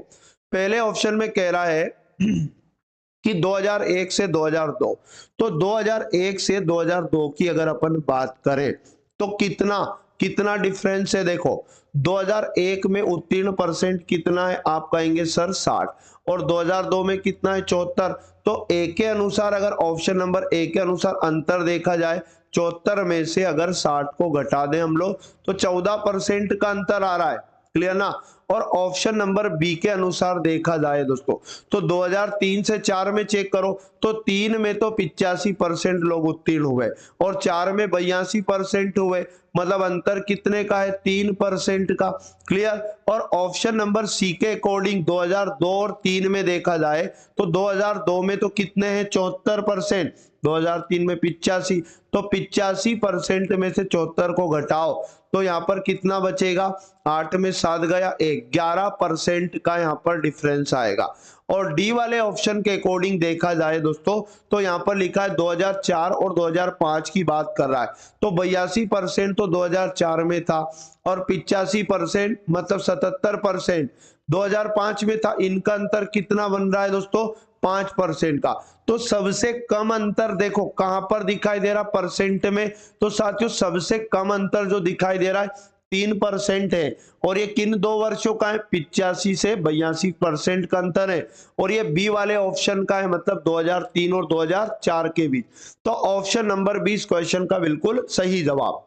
पहले ऑप्शन में कह रहा है कि 2001 से 2002, तो 2001 से 2002 की अगर अपन बात करें तो कितना कितना डिफरेंस है। देखो 2001 में उत्तीर्ण परसेंट कितना है, आप कहेंगे सर 60, और 2002 में कितना है 74। तो ए के अनुसार, अगर ऑप्शन नंबर ए के अनुसार अंतर देखा जाए, 74 में से अगर 60 को घटा दें हम लोग तो 14% का अंतर आ रहा है। क्लियर ना। और ऑप्शन नंबर बी के अनुसार देखा जाए दोस्तों तो 2003 से 4 में चेक करो तो 3 में तो 85% लोग उत्तीर्ण हुए और 4 में 82% हुए, मतलब अंतर कितने का है, 3% का। क्लियर। और ऑप्शन नंबर सी के अकॉर्डिंग 2002 और 3 में देखा जाए तो 2002 में तो कितने हैं 74%, 2003 में 85, तो 85% में से 74 को घटाओ तो यहाँ पर कितना बचेगा, 8 में 7 गया 11% का यहाँ पर डिफरेंस आएगा। और डी वाले ऑप्शन के अकॉर्डिंग देखा जाए दोस्तों तो यहाँ पर लिखा है 2004 और 2005 की बात कर रहा है, तो 82% तो 2004 में था और 85% मतलब 77% 2005 में था। इनका अंतर कितना बन रहा है दोस्तों, 5% का। तो सबसे कम अंतर देखो कहां पर दिखाई दे रहा परसेंट में, तो साथियों सबसे कम अंतर जो दिखाई दे रहा है 3% है। और ये किन 2 वर्षों का है, 85 से 82% का अंतर है। और ये बी वाले ऑप्शन का है, मतलब 2003 और 2004 के बीच। तो ऑप्शन नंबर 20 क्वेश्चन का बिल्कुल सही जवाब।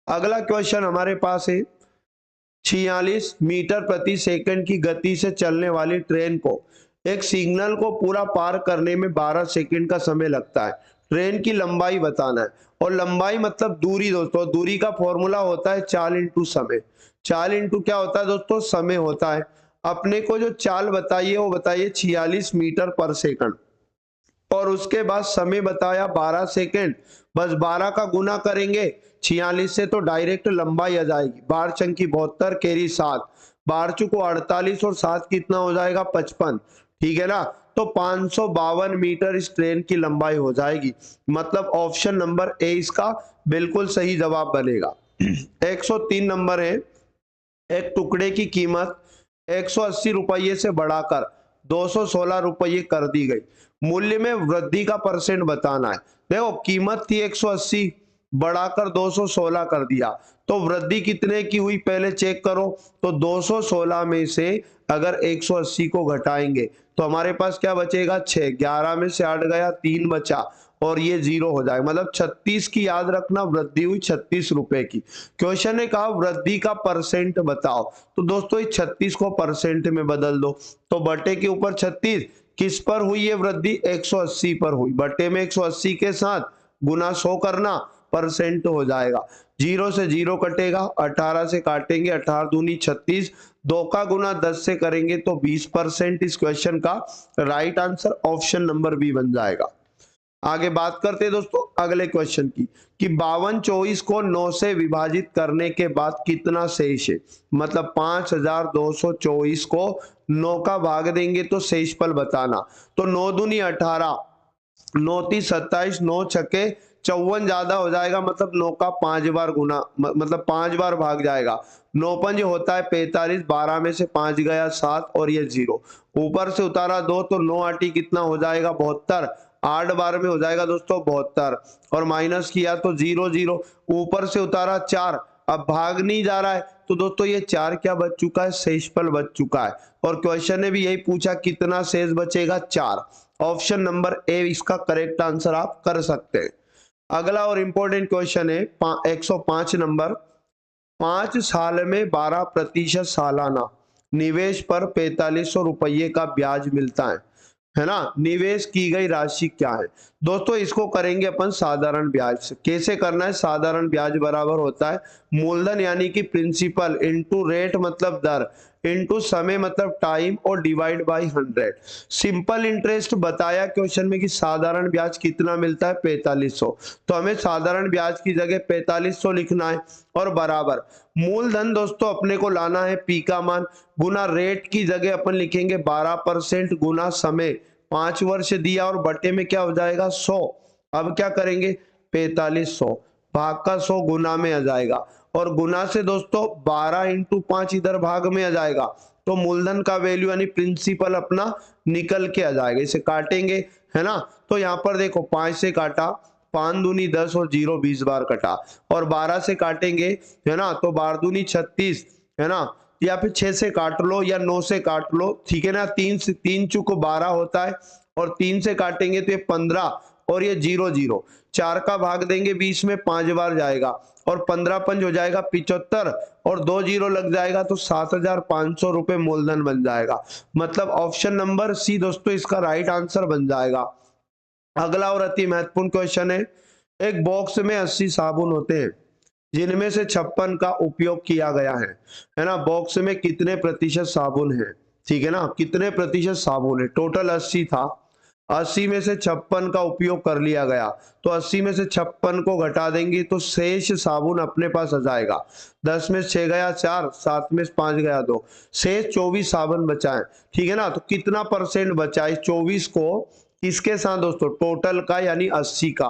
अगला क्वेश्चन हमारे पास है 46 मीटर प्रति सेकंड की गति से चलने वाली ट्रेन को एक सिग्नल को पूरा पार करने में 12 सेकंड का समय लगता है। ट्रेन की लंबाई बताना है, और लंबाई मतलब दूरी दोस्तों, दूरी का फॉर्मूला होता है चाल इंटू समय। चाल इंटू क्या होता है दोस्तों, समय होता है। अपने को जो चाल बताइए वो बताइए 46 मीटर पर सेकंड, और उसके बाद समय बताया 12 सेकंड। बस 12 का गुना करेंगे 46 से तो डायरेक्ट लंबाई आ जाएगी। 12 चंकी 72 कैरी 7, 12 चुको 48 और 7 कितना हो जाएगा 55। ठीक है ना। तो 552 मीटर इस ट्रेन की लंबाई हो जाएगी, मतलब ऑप्शन नंबर ए इसका बिल्कुल सही जवाब बनेगा। 103 नंबर है, एक टुकड़े की कीमत 180 रुपये से बढ़ाकर 216 रुपये कर दी गई, मूल्य में वृद्धि का परसेंट बताना है। देखो कीमत थी 180, बढ़ाकर 216 कर दिया, तो वृद्धि कितने की हुई पहले चेक करो। तो 216 में से अगर 180 को घटाएंगे तो हमारे पास क्या बचेगा 6, 11 में से 8 गया 3 बचा और ये 0 हो जाएगा, मतलब 36 की याद रखना, वृद्धि हुई 36 रुपए की। क्वेश्चन ने कहा वृद्धि का परसेंट बताओ, तो दोस्तों इस 36 को परसेंट में बदल दो, तो बटे के ऊपर 36 किस पर हुई है वृद्धि, 180 पर हुई, बटे में 180 के साथ गुना 100 करना, परसेंट हो जाएगा। 0 से 0 कटेगा, 18 से काटेंगे 18 दूनी 36, 2 का गुना 10 से करेंगे तो 20%। इस क्वेश्चन का right answer option number B बन जाएगा। आगे बात करते हैं दोस्तों अगले क्वेश्चन की कि 52 24 को 9 से विभाजित करने के बाद कितना शेष है, मतलब 5224 को 9 का भाग देंगे तो शेषफल बताना। तो 9 दूनी 18, 9 तीस 27, 9 छक्के 54 ज्यादा हो जाएगा, मतलब 9 का 5 बार गुना, मतलब 5 बार भाग जाएगा। 9 पंज होता है 45, 12 में से 5 गया 7 और ये 0, ऊपर से उतारा 2 तो 9 आटी कितना हो जाएगा 72, 8 बार में हो जाएगा दोस्तों 72, और माइनस किया तो 0 0, ऊपर से उतारा 4, अब भाग नहीं जा रहा है तो दोस्तों ये 4 क्या बच चुका है, शेषफल बच चुका है। और क्वेश्चन ने भी यही पूछा कितना शेष बचेगा 4, ऑप्शन नंबर ए इसका करेक्ट आंसर आप कर सकते हैं। अगला और इंपॉर्टेंट क्वेश्चन है 105 नंबर, 5 साल में 12% सालाना निवेश पर 4500 रुपये का ब्याज मिलता है ना। निवेश की गई राशि क्या है दोस्तों, इसको करेंगे अपन साधारण ब्याज से। कैसे करना है, साधारण ब्याज बराबर होता है मूलधन यानी कि प्रिंसिपल इंटू रेट मतलब दर इंटू समय मतलब टाइम और डिवाइड बाय 100। सिंपल इंटरेस्ट बताया क्वेश्चन में कि साधारण ब्याज कितना मिलता है 4500, तो हमें साधारण ब्याज की जगह 4500 लिखना है और बराबर मूलधन दोस्तों अपने को लाना है पी का मान, गुना रेट की जगह अपन लिखेंगे 12% गुना समय 5 वर्ष दिया और बटे में क्या हो जाएगा 100। अब क्या करेंगे 4500 भाग का 100 गुना में आ जाएगा और गुना से दोस्तों 12 इंटू 5 इधर भाग में आ जाएगा, तो मूलधन का वैल्यू यानी प्रिंसिपल अपना निकल के आ जाएगा। इसे काटेंगे, है ना, तो यहाँ पर देखो 5 से काटा, 5 दूनी 10 और 0 20 बार कटा, और 12 से काटेंगे, है ना, तो 12 दूनी 36, है ना, या फिर 6 से काट लो या 9 से काट लो, ठीक है ना। 3 से 3 चुको 12 होता है, और 3 से काटेंगे तो ये 15 और ये 0 0, 4 का भाग देंगे 20 में 5 बार जाएगा, और 15 पंज हो जाएगा 75, और 2 0 लग जाएगा तो 7,500 रुपए मूलधन बन जाएगा। मतलब ऑप्शन नंबर सी दोस्तों इसका राइट आंसर बन जाएगा। अगला और अति महत्वपूर्ण क्वेश्चन है, एक बॉक्स में 80 साबुन होते हैं जिनमें से 56 का उपयोग किया गया है ना। बॉक्स में कितने प्रतिशत साबुन है, ठीक है ना, कितने प्रतिशत साबुन है, टोटल 80 था, 80 में से 56 का उपयोग कर लिया गया, तो 80 में से 56 को घटा देंगे तो शेष साबुन अपने पास आ जाएगा। 10 में 6 गया 4, 7 में 5 गया 2, शेष 24 साबुन बचा है, ठीक है ना। तो कितना परसेंट बचा है, 24 को किसके साथ दोस्तों, टोटल का यानी 80 का,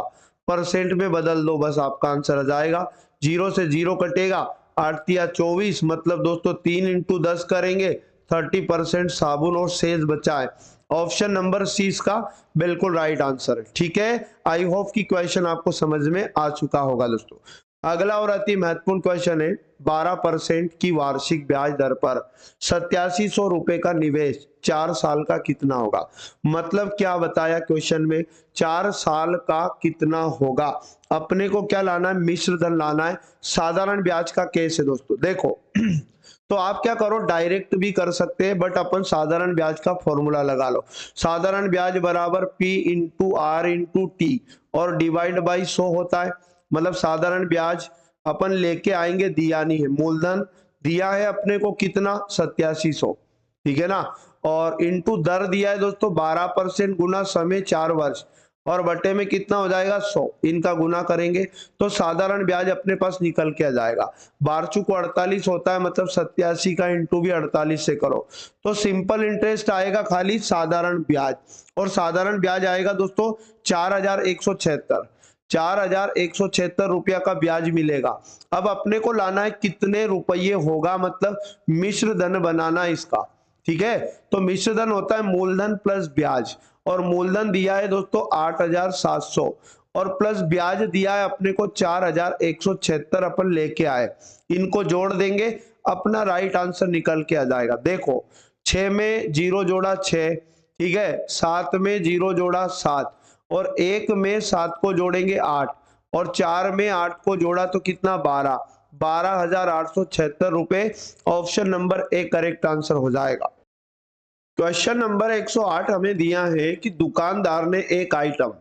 परसेंट में बदल दो, बस आपका आंसर आ जाएगा। 0 से 0 कटेगा, 8 या 24, मतलब दोस्तों 3 इंटू 10 करेंगे, 30% साबुन और शेष बचा है। ऑप्शन नंबर सी इसका बिल्कुल राइट आंसर है, ठीक है। आई होप कि क्वेश्चन आपको समझ में आ चुका होगा दोस्तों। अगला और अति महत्वपूर्ण क्वेश्चन है, 12% की वार्षिक ब्याज दर पर 8700 रुपए का निवेश 4 साल का कितना होगा। मतलब क्या बताया क्वेश्चन में, 4 साल का कितना होगा। अपने को क्या लाना है, मिश्र धन लाना है। साधारण ब्याज का केस है दोस्तों, देखो तो आप क्या करो, डायरेक्ट भी कर सकते हैं, बट अपन साधारण ब्याज का फॉर्मूला लगा लो। साधारण ब्याज बराबर P into R into T और डिवाइड बाई 100 होता है। मतलब साधारण ब्याज अपन लेके आएंगे, दिया नहीं है, मूलधन दिया है अपने को कितना 8700, ठीक है ना, और इंटू दर दिया है दोस्तों 12% गुना समय 4 वर्ष, और बटे में कितना हो जाएगा 100, इनका गुना करेंगे तो साधारण ब्याज अपने पास निकल के आ जाएगा। 12 को 48 होता है, मतलब 87 का इंटू भी 48 से करो तो सिंपल इंटरेस्ट आएगा खाली साधारण ब्याज, और साधारण ब्याज आएगा दोस्तों 4176 रुपया का ब्याज मिलेगा। अब अपने को लाना है कितने रुपये होगा, मतलब मिश्र धन बनाना इसका, ठीक है। तो मिश्र धन होता है मूलधन प्लस ब्याज, और मूलधन दिया है दोस्तों 8700 और प्लस ब्याज दिया है अपने को 4176 अपन लेके आए, इनको जोड़ देंगे अपना राइट आंसर निकल के आ जाएगा। देखो 6 में 0 जोड़ा 6, ठीक है, 7 में 0 जोड़ा 7, और 1 में 7 को जोड़ेंगे 8, और 4 में 8 को जोड़ा तो कितना 12, 12,876 रुपए। Option number A correct answer हो जाएगा। क्वेश्चन नंबर 108 हमें दिया है कि दुकानदार ने एक आइटम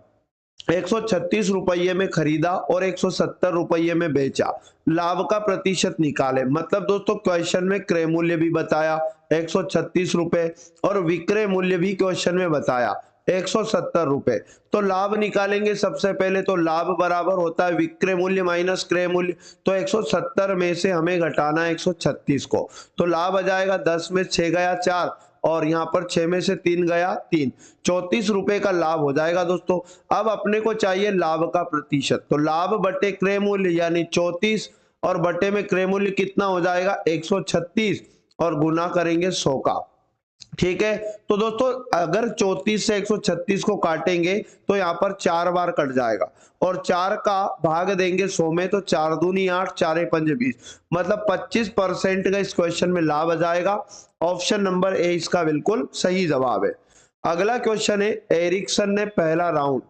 136 रुपये में खरीदा और 170 रुपये में बेचा, लाभ का प्रतिशत निकाले। मतलब दोस्तों क्वेश्चन में क्रय मूल्य भी बताया 136 रुपए और विक्रय मूल्य भी क्वेश्चन में बताया 170 रुपए। तो लाभ निकालेंगे सबसे पहले, तो लाभ बराबर होता है विक्रय मूल्य माइनस क्रय मूल्य, तो 170 में से हमें घटाना है 136 को, तो लाभ आ जाएगा 10 में 6 गया 4, और यहाँ पर 6 में से 3 गया 3, 34 रुपए का लाभ हो जाएगा दोस्तों। अब अपने को चाहिए लाभ का प्रतिशत, तो लाभ बटे क्रय मूल्य यानी 34, और बटे में क्रय मूल्य कितना हो जाएगा 136, और गुना करेंगे 100 का, ठीक है। तो दोस्तों अगर 34 से 136 को काटेंगे तो यहाँ पर 4 बार कट जाएगा, और 4 का भाग देंगे 100 में, तो 4 दूनी 8, 4 पंज 20, मतलब 25% का इस क्वेश्चन में लाभ आ जाएगा। ऑप्शन नंबर ए इसका बिल्कुल सही जवाब है। अगला क्वेश्चन है, एरिक्सन ने पहला राउंड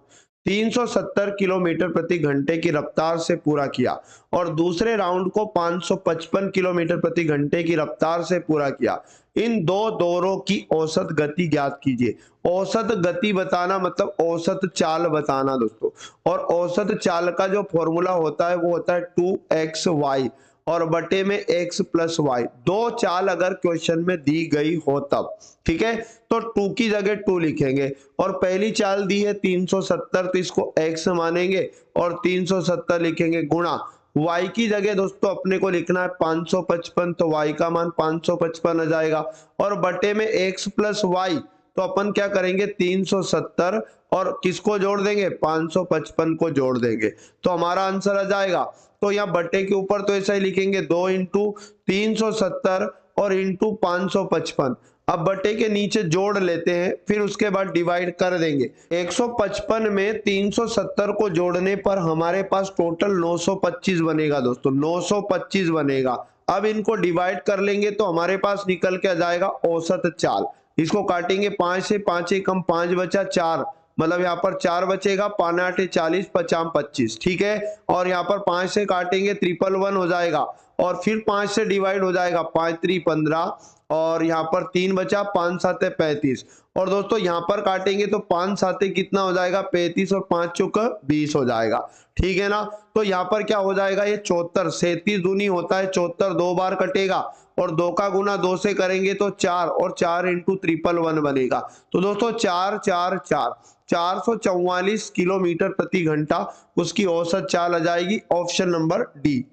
370 किलोमीटर प्रति घंटे की रफ्तार से पूरा किया और दूसरे राउंड को 555 किलोमीटर प्रति घंटे की रफ्तार से पूरा किया। इन दो दौरों की औसत गति ज्ञात कीजिए। औसत गति बताना मतलब औसत चाल बताना दोस्तों, और औसत चाल का जो फॉर्मूला होता है वो होता है 2xy और बटे में x प्लस वाई। दो चाल अगर क्वेश्चन में दी गई हो तब, ठीक है, तो 2 की जगह 2 लिखेंगे, और पहली चाल दी है 370 तो इसको x मानेंगे और 370 लिखेंगे गुणा y की जगह दोस्तों अपने को लिखना है 555, तो y का मान 555 आ जाएगा, और बटे में x प्लस वाई, तो अपन क्या करेंगे 370 और किसको जोड़ देंगे 555 को जोड़ देंगे तो हमारा आंसर आ जाएगा। तो यहाँ बट्टे के ऊपर तो ऐसा ही लिखेंगे 2 इंटू 370 और इंटू 555। अब बटे के नीचे जोड़ लेते हैं, फिर उसके बाद डिवाइड कर देंगे। 155 में 370 को जोड़ने पर हमारे पास टोटल 925 बनेगा दोस्तों, 925 बनेगा। अब इनको डिवाइड कर लेंगे तो हमारे पास निकल के आ जाएगा औसत चाल। इसको काटेंगे 5 से, 5 कम 5 बचा 4, मतलब यहाँ पर 4 बचेगा, 5 8 40 50 25, ठीक है। और यहाँ पर 5 से काटेंगे 111 हो जाएगा और फिर 5 से डिवाइड हो जाएगा, 5 3 15 और यहाँ पर 3 बचा, 5 7 35। और दोस्तों यहाँ पर काटेंगे तो 5 7 कितना हो जाएगा 35 और 5 चौक 20 हो जाएगा, ठीक है ना। तो यहाँ पर क्या हो जाएगा ये 74, 37 दूनी होता है 74, 2 बार कटेगा और 2 का गुना 2 से करेंगे तो 4 और 4 इंटू 111 बनेगा। तो दोस्तों 4 4 4 444 किलोमीटर प्रति घंटा उसकी औसत चाल आ जाएगी, ऑप्शन नंबर डी,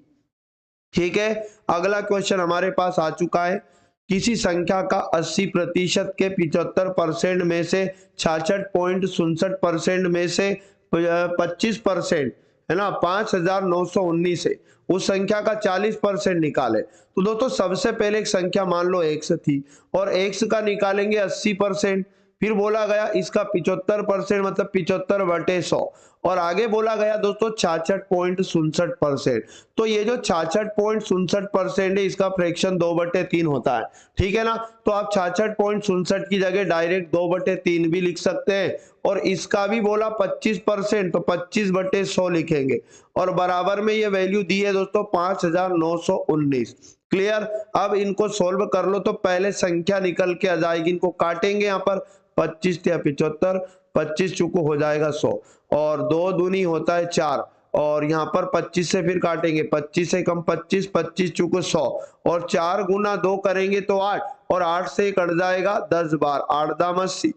ठीक है। अगला क्वेश्चन हमारे पास आ चुका है। किसी संख्या का 80% के 75% में से 66.67% में से 25% है ना 5919 है, उस संख्या का 40% निकाले। तो दोस्तों सबसे पहले एक संख्या मान लो x थी और x का निकालेंगे 80%, फिर बोला गया इसका 75% मतलब 75/100 और आगे बोला गया दोस्तों 66.67%। तो ये जो 66.67% है इसका फ्रैक्शन 2/3 होता है, ठीक है ना। तो आप 66.67 की जगह डायरेक्ट 2/3 भी लिख सकते हैं और इसका भी बोला 25% तो 25/100 लिखेंगे और बराबर में ये वैल्यू दी है दोस्तों 5919। क्लियर। अब इनको सोल्व कर लो तो पहले संख्या निकल के आ जाएगी, इनको काटेंगे यहाँ पर 25 या 75, 25 चुको हो जाएगा 100 और 2 दूनी होता है 4 और यहाँ पर 25 से फिर काटेंगे, 25 से कम 25, 25 चुको 100 और 4 गुना 2 करेंगे तो 8 और 8 से कट जाएगा 10 बार, 8 दाम 80,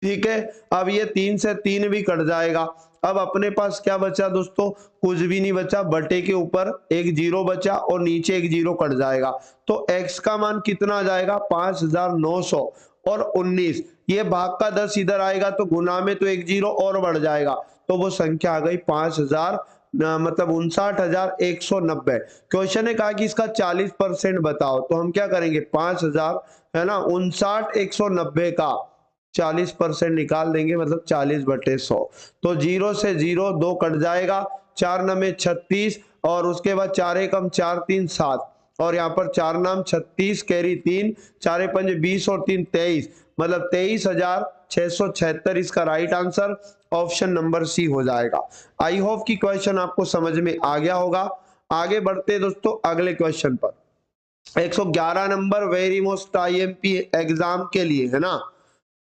ठीक है। अब ये 3 से 3 भी कट जाएगा। अब अपने पास क्या बचा दोस्तों, कुछ भी नहीं बचा, बटे के ऊपर एक जीरो बचा और नीचे एक जीरो कट जाएगा। तो x का मान कितना आ जाएगा 5900 और 19, ये भाग का 10 इधर आएगा तो गुना में तो एक जीरो और बढ़ जाएगा, तो वो संख्या आ गई 5000 मतलब 59,190। क्वेश्चन ने कहा कि इसका 40% बताओ, तो हम क्या करेंगे 5000 है ना 59,190 का 40% निकाल देंगे, मतलब 40/100। तो 0 से 0 2 कट जाएगा, 4 9 36 और उसके बाद 4 एकम 4 3 7 और यहाँ पर 4 नाम 36 कैरी 3, 4 5 20 और 3 23, मतलब 23,676 इसका right answer option number C हो जाएगा। आई होप कि क्वेश्चन आपको समझ में आ गया होगा। आगे बढ़ते हैं दोस्तों अगले क्वेश्चन पर। 111 number very most IMP exam के लिए है ना।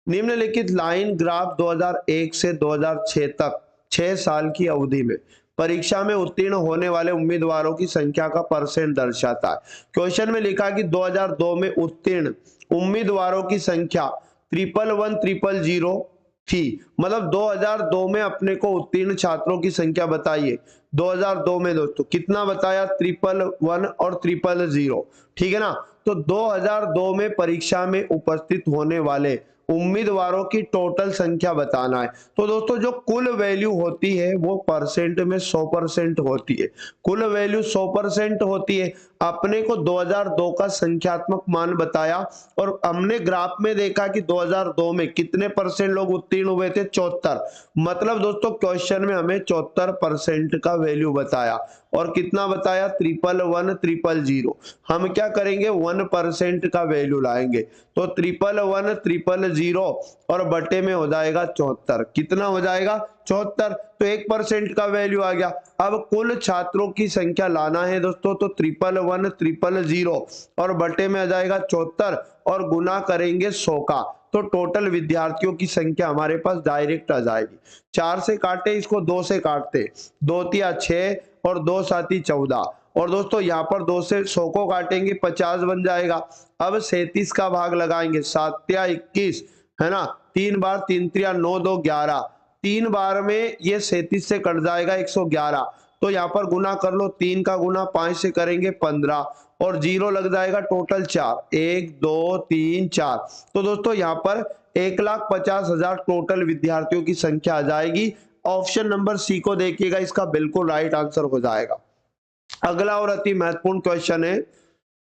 निम्नलिखित लाइन ग्राफ 2001 से 2006 तक 6 साल की अवधि में परीक्षा में उत्तीर्ण होने वाले उम्मीदवारों की संख्या का परसेंट दर्शाता है। क्वेश्चन में लिखा कि 2002 में उत्तीर्ण उम्मीदवारों की संख्या 111000 थी, मतलब 2002 में अपने को उत्तीर्ण छात्रों की संख्या बताइए। 2002 में दोस्तों कितना बताया 1110 और 000, ठीक है ना। तो 2002 में परीक्षा में उपस्थित होने वाले उम्मीदवारों की टोटल संख्या बताना है। तो दोस्तों जो कुल वैल्यू होती है वो परसेंट में 100% होती है, कुल वैल्यू 100% होती है। अपने को 2002 का संख्यात्मक मान बताया और हमने ग्राफ में देखा कि 2002 में कितने परसेंट लोग उत्तीर्ण हुए थे 74, मतलब दोस्तों क्वेश्चन में हमें 74% का वैल्यू बताया और कितना बताया 111000। हम क्या करेंगे 1% का वैल्यू लाएंगे, तो 111000 और बटे में हो जाएगा 74, कितना हो जाएगा 74, तो 1% का वैल्यू आ गया। अब कुल छात्रों की संख्या लाना है दोस्तों, तो 111000 और बटे में आ जाएगा 74 और गुना करेंगे 100 का, तो टोटल विद्यार्थियों की संख्या हमारे पास डायरेक्ट आ जाएगी। 4 से काटे इसको 2 से काटते, 2 तिया 6 और 2 साथी 14 और दोस्तों यहाँ पर 2 से 100 को काटेंगे 50 बन जाएगा। अब 37 का भाग लगाएंगे, 7 तिया 21 है ना, 3 बार 3 तिया 9 2 11, 3 बार में ये 37 से कट जाएगा 111, तो यहाँ पर गुना कर लो, 3 का गुना 5 से करेंगे 15 और 0 लग जाएगा, टोटल 4 1 2 3 4। तो दोस्तों यहाँ पर 1,50,000 टोटल विद्यार्थियों की संख्या आ जाएगी। ऑप्शन नंबर सी को देखिएगा, इसका बिल्कुल राइट आंसर हो जाएगा। अगला और अति महत्वपूर्ण क्वेश्चन है,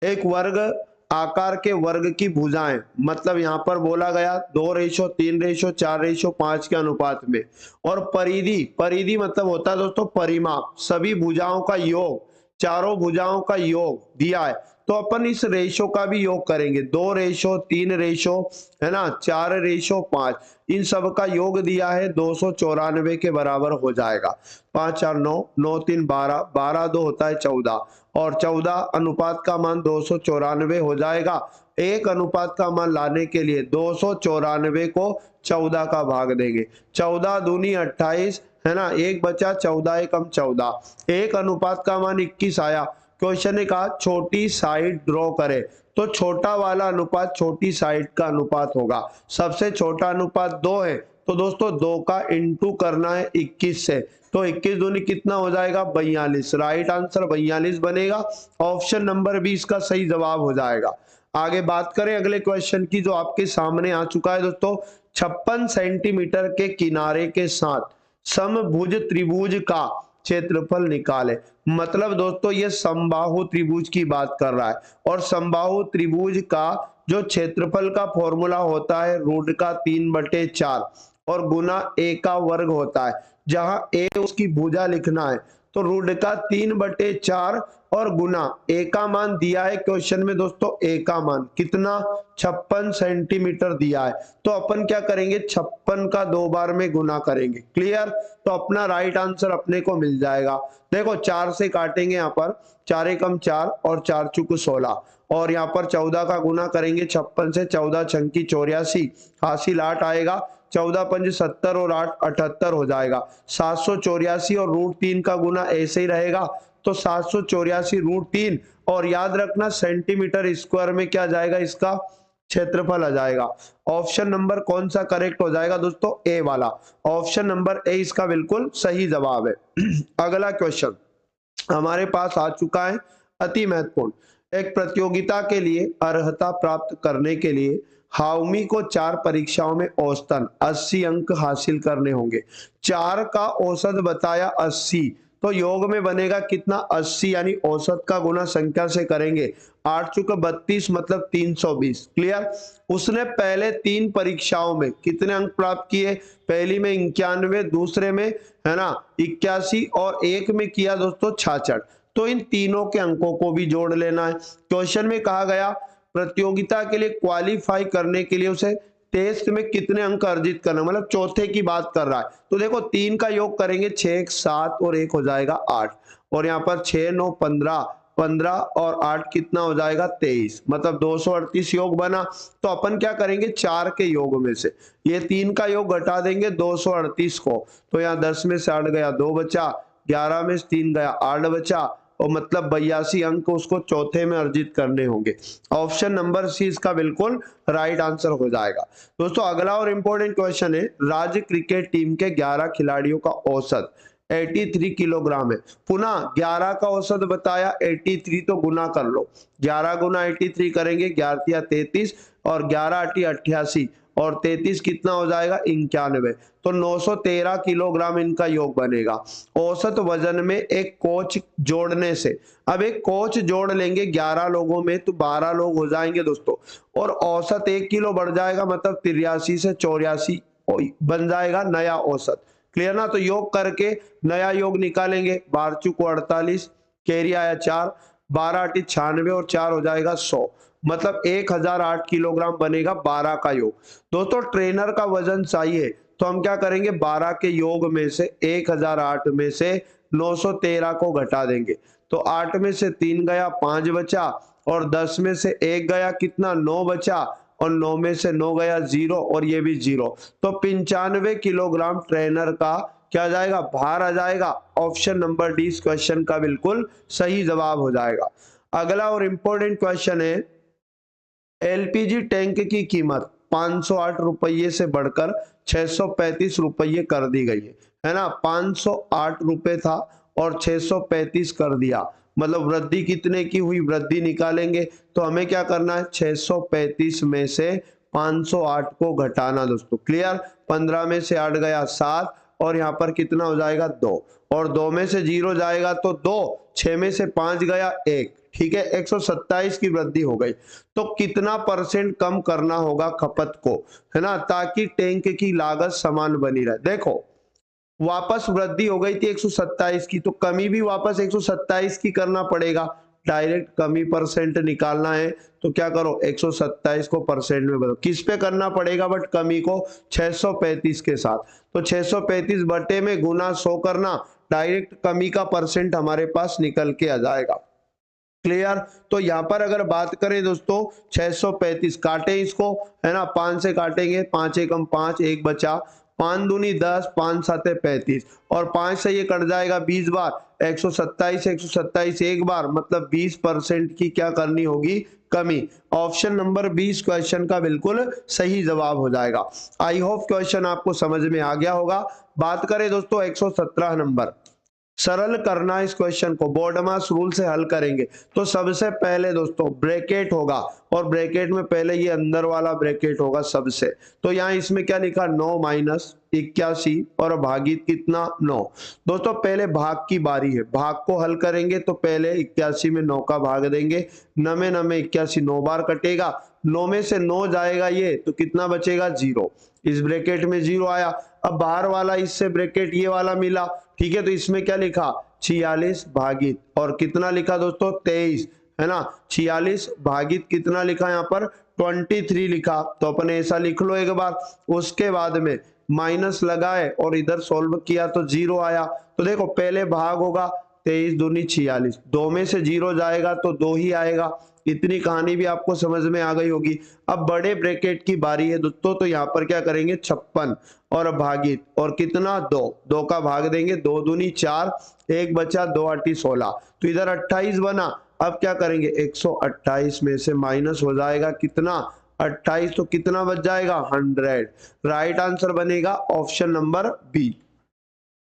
एक वर्ग आकार के वर्ग की भुजाएं, मतलब यहां पर बोला गया 2:3:4:5 के अनुपात में, और परिधि, परिधि मतलब होता है दोस्तों परिमाप, सभी भुजाओं का योग, चारों भुजाओं का योग दिया है, तो अपन इस रेशो का भी योग करेंगे। 2:3 रेशो है ना, 4:5, इन सब का योग दिया है 294 के बराबर हो जाएगा। 5 4 9, 9 3 12, 12 2 होता है 14, और 14 अनुपात का मान 294 हो जाएगा। एक अनुपात का मान लाने के लिए 294 को 14 का भाग देंगे, 14 दूनी 28 है ना, एक बचा 14 एकम 14, एक अनुपात का मान 21 आया। क्वेश्चन ने कहा छोटी साइड ड्रॉ करें, तो छोटा वाला अनुपात छोटी साइड का अनुपात होगा। सबसे छोटा अनुपात 2 है, तो दोस्तों 2 का इंटू करना है 21 से, तो 21 दूनी कितना हो जाएगा 42, राइट आंसर 42 बनेगा। ऑप्शन नंबर बी इसका सही जवाब हो जाएगा। आगे बात करें अगले क्वेश्चन की, जो आपके सामने आ चुका है दोस्तों। 56 सेंटीमीटर के किनारे के साथ समभुज त्रिभुज का क्षेत्रफल निकाले, मतलब दोस्तों ये समबाहु त्रिभुज की बात कर रहा है, और समबाहु त्रिभुज का जो क्षेत्रफल का फॉर्मूला होता है रूट का 3/4 और गुना a का वर्ग होता है, जहां a उसकी भुजा लिखना है, तो रूट का 3/4 और गुना a का मान दिया है क्वेश्चन में दोस्तों, a का मान कितना 56 सेंटीमीटर दिया है, तो अपन क्या करेंगे 56 का 2 बार में गुना करेंगे। क्लियर, तो अपना राइट आंसर अपने को मिल जाएगा। देखो 4 से काटेंगे, यहाँ पर 4 एकम 4 और 4 चुक 16, और यहाँ पर 14 का गुना करेंगे 56 से, 14 छंकी 84, हासिल 8 आएगा, 14 पंज 70 और 8 78 हो जाएगा, 784, और रूट 3 का गुना ऐसे ही रहेगा, तो 784 रूट 3, और याद रखना सेंटीमीटर स्क्वायर में क्या जाएगा, इसका क्षेत्रफल आ जाएगा। ऑप्शन नंबर कौन सा करेक्ट हो जाएगा दोस्तों, ए वाला, ऑप्शन नंबर ए इसका बिल्कुल सही जवाब है। अगला क्वेश्चन हमारे पास आ चुका है, अति महत्वपूर्ण। एक प्रतियोगिता के लिए अर्हता प्राप्त करने के लिए हाउमी को 4 परीक्षाओं में औसतन 80 अंक हासिल करने होंगे। 4 का औसत बताया 80, तो योग में बनेगा कितना 80, यानी औसत का गुना संख्या से करेंगे, 8 चुके 32 मतलब 320। क्लियर, उसने पहले 3 परीक्षाओं में कितने अंक प्राप्त किए, पहली में 91, दूसरे में है ना 81, और एक में किया दोस्तों 66, तो इन तीनों के अंकों को भी जोड़ लेना है। क्वेश्चन में कहा गया प्रतियोगिता के लिए क्वालिफाई करने के लिए उसे टेस्ट में कितने अंक अर्जित करना, मतलब चौथे की बात कर रहा है, तो देखो 3 का योग करेंगे 6 7 और 1 हो जाएगा 8, और यहाँ पर 6 9 15, 15 और 8 कितना हो जाएगा 23, मतलब 238 योग बना। तो अपन क्या करेंगे 4 के योग में से ये 3 का योग घटा देंगे 238 को, तो यहाँ 10 में से 8 गया 2 बचा, 11 में से 3 गया 8 बचा, और मतलब 82 अंक उसको चौथे में अर्जित करने होंगे। ऑप्शन नंबर सी इसका बिल्कुल राइट आंसर हो जाएगा। दोस्तों अगला और इंपॉर्टेंट क्वेश्चन है, राज्य क्रिकेट टीम के 11 खिलाड़ियों का औसत 83 किलोग्राम है। पुनः 11 का औसत बताया 83, तो गुना कर लो, 11 गुना 83 करेंगे, 11 33 और 11 8 88, और 33 कितना हो जाएगा 91, तो 913 किलोग्राम इनका योग बनेगा। औसत वजन में एक कोच जोड़ने से, अब एक कोच जोड़ लेंगे 11 लोगों में तो 12 लोग हो जाएंगे दोस्तों, और औसत 1 किलो बढ़ जाएगा, मतलब 83 से 84 बन जाएगा नया औसत। क्लियर ना, तो योग करके नया योग निकालेंगे, 12 चुको 48, कैरी आया 4, 12 8 96 और 4 हो जाएगा 100, मतलब 1008 किलोग्राम बनेगा 12 का योग। दोस्तों ट्रेनर का वजन चाहिए, तो हम क्या करेंगे 12 के योग में से 1008 में से 913 को घटा देंगे, तो 8 में से 3 गया 5 बचा, और 10 में से 1 गया कितना 9 बचा, और 9 में से 9 गया 0, और ये भी 0, तो 95 किलोग्राम ट्रेनर का क्या जाएगा भार आ जाएगा। ऑप्शन नंबर डी इस क्वेश्चन का बिल्कुल सही जवाब हो जाएगा। अगला और इंपॉर्टेंट क्वेश्चन है, एलपीजी टैंक की कीमत 508 रुपये से बढ़कर 635 रुपये कर दी गई है ना, 508 रुपये था और 635 कर दिया, मतलब वृद्धि कितने की हुई, वृद्धि निकालेंगे तो हमें क्या करना है 635 में से 508 को घटाना दोस्तों। क्लियर? 15 में से 8 गया 7 और यहाँ पर कितना हो जाएगा 2 और 2 में से 0 जाएगा तो 2, 6 में से 5 गया 1। ठीक है, 127 की वृद्धि हो गई। तो कितना % कम करना होगा खपत को, है ना, ताकि टैंक की लागत समान बनी रहे। देखो वापस वृद्धि हो गई थी 127 की, तो कमी भी वापस 127 की करना पड़ेगा। डायरेक्ट कमी % निकालना है तो क्या करो, 127 को % में बदलो। किस पे करना पड़ेगा बट कमी को, 635 के साथ। तो 635 बटे में गुना 100 करना, डायरेक्ट कमी का % हमारे पास निकल के आ जाएगा। क्लियर? तो यहाँ पर अगर बात करें दोस्तों 635 काटे इसको, है ना, 5 से काटेंगे, 5 एकम 5, 1 बचा, 5 दूनी 10, 5 साते 35 और 5 से ये कट जाएगा 20 बार, 127 एक बार, मतलब 20% की क्या करनी होगी, कमी। ऑप्शन नंबर 20 क्वेश्चन का बिल्कुल सही जवाब हो जाएगा। आई होप क्वेश्चन आपको समझ में आ गया होगा। बात करें दोस्तों 117 नंबर, सरल करना इस क्वेश्चन को, बोर्डमास रूल से हल करेंगे। तो सबसे पहले दोस्तों ब्रैकेट होगा और ब्रैकेट में पहले ये अंदर वाला ब्रैकेट होगा सबसे। तो यहाँ इसमें क्या लिखा, 9 माइनस 81 और भागित कितना 9। दोस्तों पहले भाग की बारी है, भाग को हल करेंगे तो पहले 81 में 9 का भाग देंगे, 9 में 9 में 81, 9 बार कटेगा, 9 में से 9 जाएगा ये तो कितना बचेगा 0। इस ब्रैकेट में 0 आया। अब बाहर वाला इससे ब्रैकेट ये वाला मिला, ठीक है, तो इसमें क्या लिखा 46 भागित और कितना लिखा दोस्तों 23, है ना, 46 भागित कितना लिखा यहाँ पर 23 लिखा। तो अपने ऐसा लिख लो एक बार, उसके बाद में माइनस लगाए और इधर सॉल्व किया तो 0 आया। तो देखो पहले भाग होगा 23 दूनी 46, 2 में से 0 जाएगा तो 2 ही आएगा। इतनी कहानी भी आपको समझ में आ गई होगी। अब बड़े ब्रैकेट की बारी है दोस्तों, तो यहाँ पर क्या करेंगे 56 और भागित और कितना 2, 2 का भाग देंगे, 2 दूनी 4, 1 बचा, 2 8 16, तो इधर 28 बना। अब क्या करेंगे 128 में से माइनस हो जाएगा कितना 28, तो कितना बच जाएगा 100। राइट आंसर बनेगा ऑप्शन नंबर बी।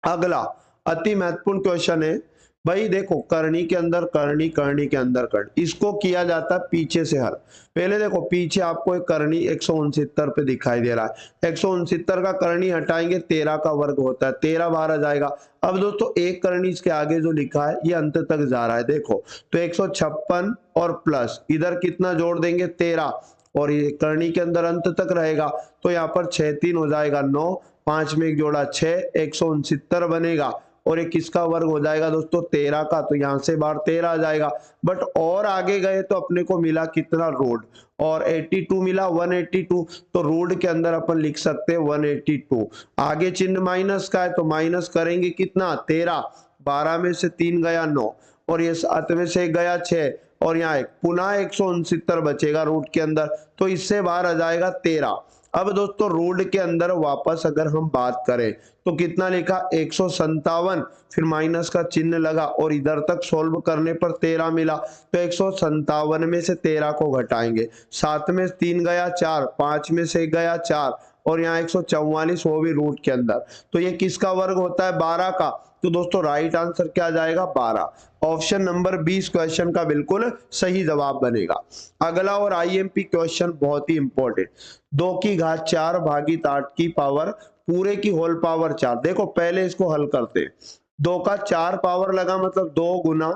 अगला अति महत्वपूर्ण क्वेश्चन है भाई, देखो करनी के अंदर करनी, करनी के अंदर करनी, इसको किया जाता है पीछे से हल। पहले देखो पीछे आपको एक करनी 169 पे दिखाई दे रहा है, 169 का करनी हटाएंगे 13 का वर्ग होता है, 13 बाहर आ जाएगा। अब दोस्तों एक करनी इसके आगे जो लिखा है ये अंत तक जा रहा है, देखो तो 156 और प्लस इधर कितना जोड़ देंगे 13 और ये करनी के अंदर अंत तक रहेगा। तो यहाँ पर 6 3 हो जाएगा 9, 5 में एक जोड़ा 6, 169 बनेगा और ये किसका वर्ग हो जाएगा दोस्तों 13 का, तो यहाँ से बाहर 13 आ जाएगा। बट और आगे गए तो अपने को मिला कितना रूट, और 82 मिला 182, तो रूट के अंदर अपन लिख सकते हैं 182। आगे चिन्ह माइनस का है तो माइनस करेंगे कितना 13, 12 में से 3 गया 9 और ये 7 में से गया 6 और यहाँ एक पुनः 169 बचेगा रूट के अंदर, तो इससे बाहर आ जाएगा 13। अब दोस्तों रूट के अंदर वापस अगर हम बात करें तो कितना लिखा 157, फिर माइनस का चिन्ह लगा और इधर तक सॉल्व करने पर 13 मिला। तो 157 में से 13 को घटाएंगे, 7 में 3 गया 4, 5 में से गया 4 और यहाँ 144 वो भी रूट के अंदर। तो ये किसका वर्ग होता है 12 का। तो दोस्तों राइट आंसर क्या आ जाएगा 12। ऑप्शन नंबर 20 क्वेश्चन का बिल्कुल सही जवाब बनेगा। अगला और आईएमपी क्वेश्चन बहुत ही इंपॉर्टेंट, 2 की घात 4 भागित 8 की पावर पूरे की होल पावर 4। देखो पहले इसको हल करते हैं, 2 का 4 पावर लगा मतलब 2 गुना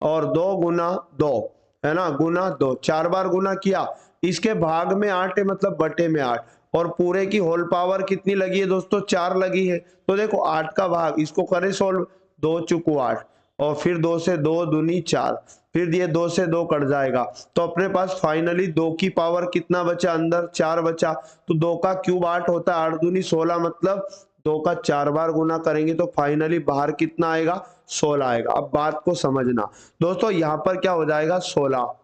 और 2 गुना 2, है ना, गुना 2, 4 बार गुना किया, इसके भाग में 8 है मतलब बटे में 8 और पूरे की होल पावर कितनी लगी है दोस्तों 4 लगी है। तो देखो 8 का भाग, इसको करें सोल्व, 2 चुकू 8 और फिर 2 से 2 दूनी 4, फिर ये 2 से 2 कट जाएगा। तो अपने पास फाइनली 2 की पावर कितना बचा, अंदर 4 बचा। तो 2 का क्यूब 8 होता है, 8 दूनी 16 मतलब 2 का 4 बार गुना करेंगे तो फाइनली बाहर कितना आएगा 16 आएगा। अब बात को समझना दोस्तों, यहाँ पर क्या हो जाएगा 16,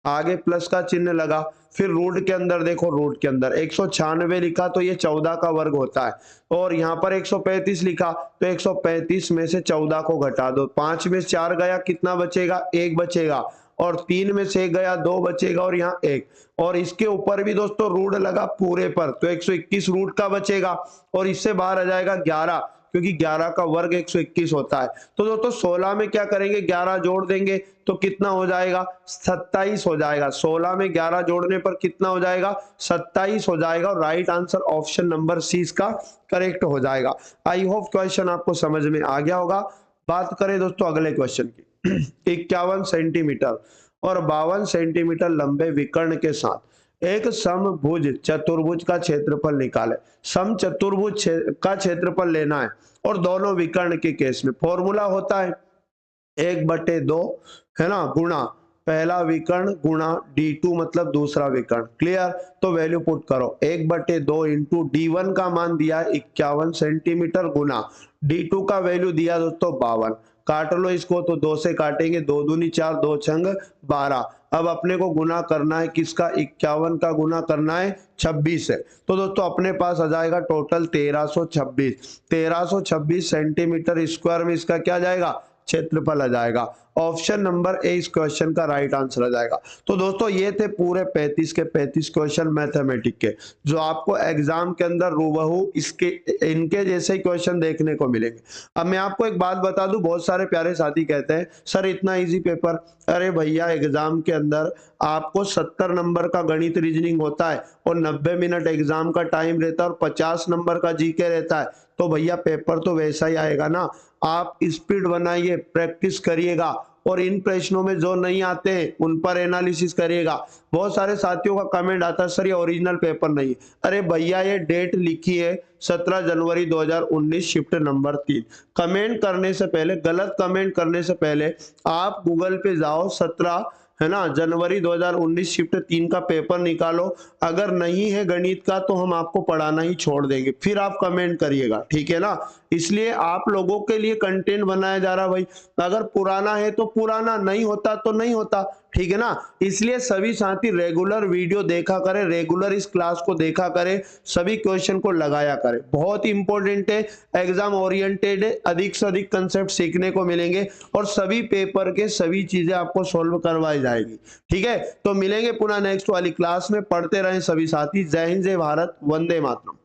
आगे प्लस का चिन्ह लगा, फिर रूट के अंदर देखो, रूट के अंदर 196 लिखा तो ये 14 का वर्ग होता है और यहाँ पर 135 लिखा तो 135 में से 14 को घटा दो, 5 में 4 गया कितना बचेगा 1 बचेगा और 3 में से गया 2 बचेगा और यहाँ 1 और इसके ऊपर भी दोस्तों रूट लगा पूरे पर तो 121 रूट का बचेगा और इससे बाहर आ जाएगा 11। क्योंकि 11 का वर्ग 121 होता है। तो दोस्तों 16 में क्या करेंगे, 11 जोड़ देंगे तो कितना हो जाएगा, 27 हो जाएगा। 16 में 11 जोड़ने पर कितना हो जाएगा, 27 हो जाएगा। और right answer option number C इसका करेक्ट हो जाएगा। आई होप क्वेश्चन आपको समझ में आ गया होगा। बात करें दोस्तों अगले क्वेश्चन की। 51 सेंटीमीटर और 52 सेंटीमीटर लंबे विकर्ण के साथ एक समभुज चतुर्भुज का क्षेत्रफल निकाले। सम चतुर्भुज का क्षेत्रफल लेना है और दोनों विकर्ण के केस में फॉर्मूला होता है 1/2 है ना, गुणा पहला विकर्ण गुणा d2 मतलब दूसरा विकर्ण। क्लियर, तो वैल्यू पुट करो 1/2 इंटू d1 का मान दिया 51 सेंटीमीटर गुना d2 का वैल्यू दिया दोस्तों 52। काट लो इसको, तो 2 से काटेंगे, 2 दूनी 4, 2 छंग 12। अब अपने को गुना करना है किसका, 51 का गुना करना है 26 है। तो दोस्तों अपने पास आ जाएगा टोटल 1326 सेंटीमीटर स्क्वायर में इसका क्या जाएगा, क्षेत्रफल आ जाएगा। ऑप्शन नंबर ए इस क्वेश्चन का राइट आंसर आ जाएगा। तो दोस्तों ये थे पूरे 35 के 35 क्वेश्चन मैथमेटिक के, जो आपको एग्जाम के अंदर रूबहू इसके इनके जैसे ही क्वेश्चन देखने को मिलेंगे। अब मैं आपको एक बात बता दूं, बहुत सारे प्यारे साथी कहते हैं सर इतना इजी पेपर। अरे भैया एग्जाम के अंदर आपको 70 नंबर का गणित रीजनिंग होता है और 90 मिनट एग्जाम का टाइम रहता है और 50 नंबर का जीके रहता है। तो भैया पेपर तो वैसा ही आएगा ना। आप स्पीड बनाइए, प्रैक्टिस करिएगा और इन प्रश्नों में जो नहीं आते हैं उन पर एनालिसिस करिएगा। बहुत सारे साथियों का कमेंट आता है सर ये ओरिजिनल पेपर नहीं। अरे भैया ये डेट लिखी है 17 जनवरी 2019 शिफ्ट नंबर 3। कमेंट करने से पहले, गलत कमेंट करने से पहले आप गूगल पे जाओ, 17 है ना जनवरी 2019 शिफ्ट 3 का पेपर निकालो। अगर नहीं है गणित का तो हम आपको पढ़ाना ही छोड़ देंगे, फिर आप कमेंट करिएगा, ठीक है ना। इसलिए आप लोगों के लिए कंटेंट बनाया जा रहा भाई। अगर पुराना है तो पुराना, नहीं होता तो नहीं होता, ठीक है ना। इसलिए सभी साथी रेगुलर वीडियो देखा करें, रेगुलर इस क्लास को देखा करें, सभी क्वेश्चन को लगाया करें। बहुत इंपॉर्टेंट है, एग्जाम ओरिएंटेड है, अधिक से अधिक कंसेप्ट सीखने को मिलेंगे और सभी पेपर के सभी चीजें आपको सोल्व करवाई जाएगी, ठीक है। तो मिलेंगे पुनः नेक्स्ट वाली क्लास में। पढ़ते रहें सभी साथी। जय हिंद, जय भारत, वंदे मातरम।